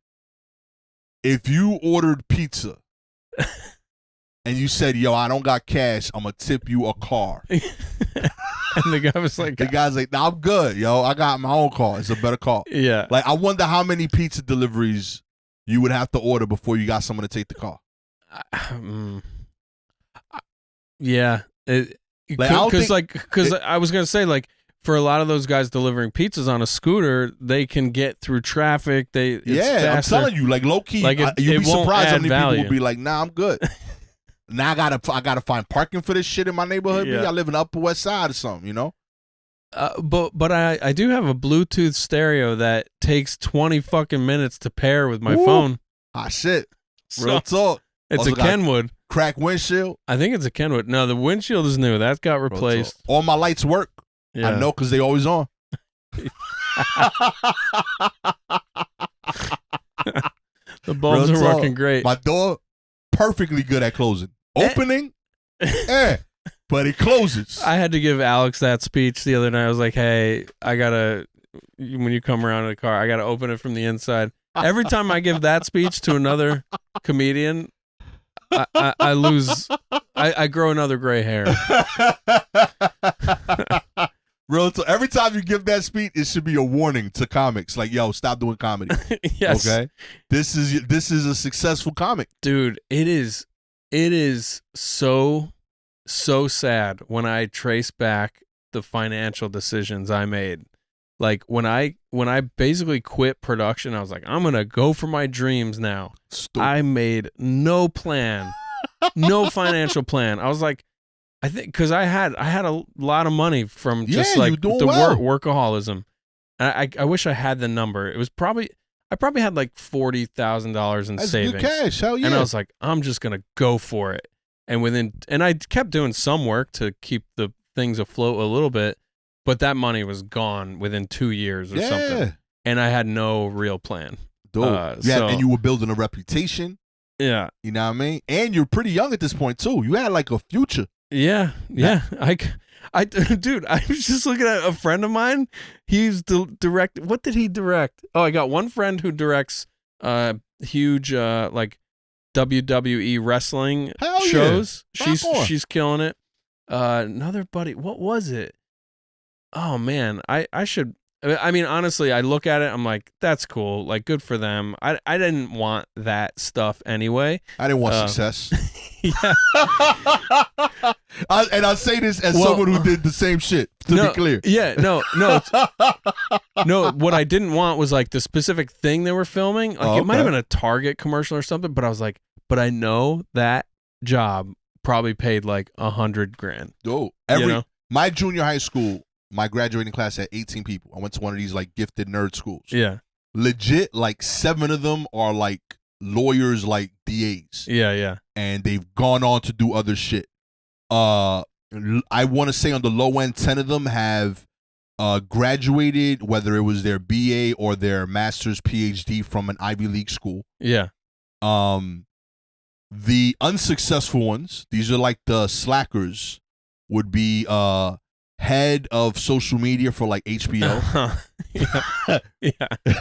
Speaker 4: if you ordered pizza and you said, yo, I don't got cash, I'm going to tip you a car.
Speaker 3: And the guy was like,
Speaker 4: the guy's like, nah, I'm good, yo. I got my own car. It's a better car.
Speaker 3: Yeah.
Speaker 4: Like, I wonder how many pizza deliveries you would have to order before you got someone to take the car.
Speaker 3: Yeah. Because I was going to say, like, for a lot of those guys delivering pizzas on a scooter, they can get through traffic. It's faster.
Speaker 4: I'm telling you, like, low key,
Speaker 3: like
Speaker 4: you'd be surprised how many
Speaker 3: value.
Speaker 4: people would be like, nah, I'm good. Now I gotta find parking for this shit in my neighborhood. Yeah. I live in the Upper West Side or something,
Speaker 3: But I do have a Bluetooth stereo that takes 20 fucking minutes to pair with my phone.
Speaker 4: Ah, shit. Real talk.
Speaker 3: It's
Speaker 4: also
Speaker 3: a Kenwood.
Speaker 4: Cracked windshield.
Speaker 3: I think it's a Kenwood. No, the windshield is new. That got replaced.
Speaker 4: All my lights work. Yeah. I know because they always on.
Speaker 3: The bulbs are working great.
Speaker 4: My door, perfectly good at closing. Opening, but it closes.
Speaker 3: I had to give Alex that speech the other night. I was like, hey, when you come around in the car, I got to open it from the inside. Every time I give that speech to another comedian, I lose, I grow another gray hair.
Speaker 4: Every time you give that speech, it should be a warning to comics. Like, yo, stop doing comedy.
Speaker 3: Yes.
Speaker 4: Okay? This is a successful comic.
Speaker 3: Dude, it is so sad when I trace back the financial decisions I made. Like when I basically quit production, I was like, I'm gonna go for my dreams now. Stupid. I made no plan, no financial plan. I was like, I think because I had a lot of money from just like the workaholism. I wish I had the number. It was I probably had like $40,000 in savings.
Speaker 4: Good cash. Hell yeah.
Speaker 3: And I was like, I'm just gonna go for it. And I kept doing some work to keep the things afloat a little bit, but that money was gone within 2 years or something. And I had no real plan.
Speaker 4: Dude. And you were building a reputation.
Speaker 3: Yeah.
Speaker 4: You know what I mean? And you're pretty young at this point too. You had like a future.
Speaker 3: Yeah. Dude, I was just looking at a friend of mine. He's direct. What did he direct? Oh, I got one friend who directs huge like WWE wrestling shows. She's killing it. Another buddy. What was it? Oh man, I should. I mean, honestly, I look at it. I'm like, that's cool. Like, good for them. I didn't want that stuff anyway.
Speaker 4: I didn't want success.
Speaker 3: Yeah.
Speaker 4: I say this as someone who did the same shit, to be clear.
Speaker 3: Yeah, no. No, what I didn't want was like the specific thing they were filming. Like it might have been a Target commercial or something, but I was like, but I know that job probably paid like $100,000.
Speaker 4: Oh, my junior high school, my graduating class had 18 people. I went to one of these like gifted nerd schools.
Speaker 3: Yeah.
Speaker 4: Legit, like 7 of them are like lawyers, like DAs.
Speaker 3: Yeah.
Speaker 4: And they've gone on to do other shit. I want to say on the low end, 10 of them have graduated, whether it was their BA or their master's PhD from an Ivy League school.
Speaker 3: Yeah.
Speaker 4: The unsuccessful ones, these are like the slackers, would be head of social media for like HBO.
Speaker 3: Yeah.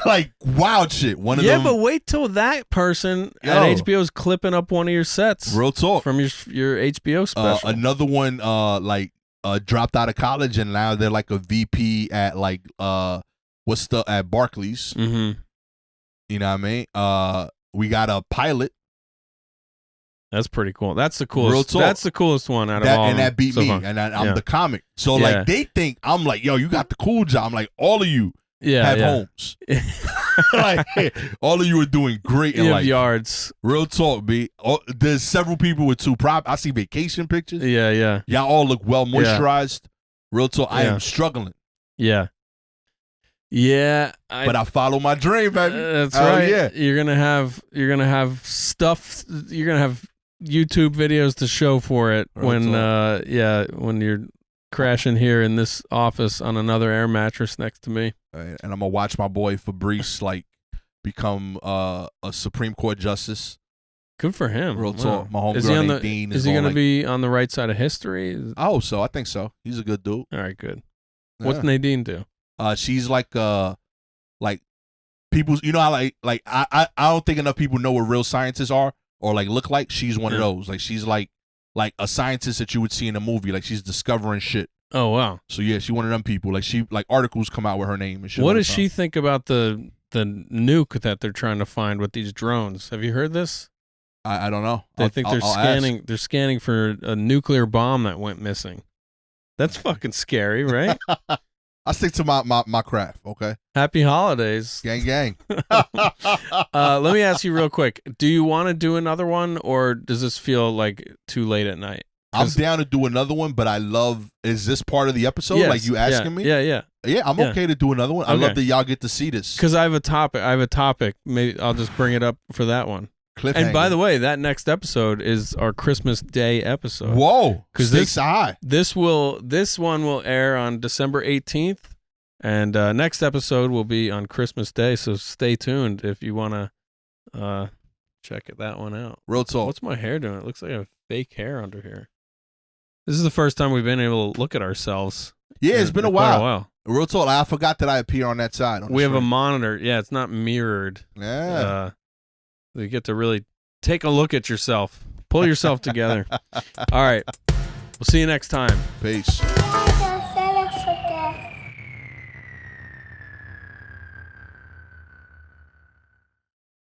Speaker 4: Like wild shit. One of them.
Speaker 3: But wait till that person
Speaker 4: Yo.
Speaker 3: at HBO is clipping up one of your sets.
Speaker 4: Real talk.
Speaker 3: From your HBO special.
Speaker 4: Another one, dropped out of college and now they're like a VP at at Barclays.
Speaker 3: Mm-hmm.
Speaker 4: You know what I mean? We got a pilot.
Speaker 3: That's pretty cool. That's the coolest.
Speaker 4: Real talk.
Speaker 3: That's the coolest one out of all.
Speaker 4: And that beat
Speaker 3: so
Speaker 4: me.
Speaker 3: far.
Speaker 4: And I'm the comic. So like they think I'm like, yo, you got the cool job. I'm like, all of you have homes. Like all of you are doing great in
Speaker 3: you
Speaker 4: life.
Speaker 3: have yards.
Speaker 4: Real talk, B. There's several people with two I see vacation pictures.
Speaker 3: Yeah.
Speaker 4: Y'all all look well moisturized. Real talk. I am struggling.
Speaker 3: Yeah. Yeah,
Speaker 4: but I follow my dream, baby.
Speaker 3: That's right. Yeah, you're gonna have stuff. You're gonna have YouTube videos to show for it when you're crashing here in this office on another air mattress next to me.
Speaker 4: And I'm gonna watch my boy Fabrice become a Supreme Court justice.
Speaker 3: Good for him.
Speaker 4: Real talk. My homegirl named Dean.
Speaker 3: Is he gonna be on the right side of history?
Speaker 4: I hope so. I think so. He's a good dude.
Speaker 3: All right, good. Yeah. What's Nadine do?
Speaker 4: She's like people's. You know how I don't think enough people know what real scientists are or like look like. She's one of those. Like she's like a scientist that you would see in a movie. Like she's discovering shit.
Speaker 3: Oh wow.
Speaker 4: So yeah, she's one of them people. Like articles come out with her name and shit.
Speaker 3: What does she think about the nuke that they're trying to find with these drones? Have you heard this?
Speaker 4: I don't know.
Speaker 3: They think they're scanning. They're scanning for a nuclear bomb that went missing. That's fucking scary, right?
Speaker 4: I stick to my craft, okay?
Speaker 3: Happy holidays.
Speaker 4: Gang.
Speaker 3: Let me ask you real quick. Do you want to do another one, or does this feel like too late at night?
Speaker 4: I'm down to do another one, but is this part of the episode?
Speaker 3: Yes,
Speaker 4: like you asking me?
Speaker 3: Yeah,
Speaker 4: I'm okay to do another one. I love that y'all get to see this.
Speaker 3: Because I have a topic. Maybe I'll just bring it up for that one. And by the way, that next episode is our Christmas Day episode.
Speaker 4: Whoa! Because this
Speaker 3: one will air on December 18th, and next episode will be on Christmas Day. So stay tuned if you want to check that one out.
Speaker 4: Real talk.
Speaker 3: What's my hair doing? It looks like I have fake hair under here. This is the first time we've been able to look at ourselves.
Speaker 4: Yeah, it's been a while.
Speaker 3: Quite a while.
Speaker 4: Real talk. I forgot that I appear on that side.
Speaker 3: We have a monitor. Yeah, it's not mirrored.
Speaker 4: Yeah.
Speaker 3: You get to really take a look at yourself. Pull yourself together. All right. We'll see you next time.
Speaker 4: Peace.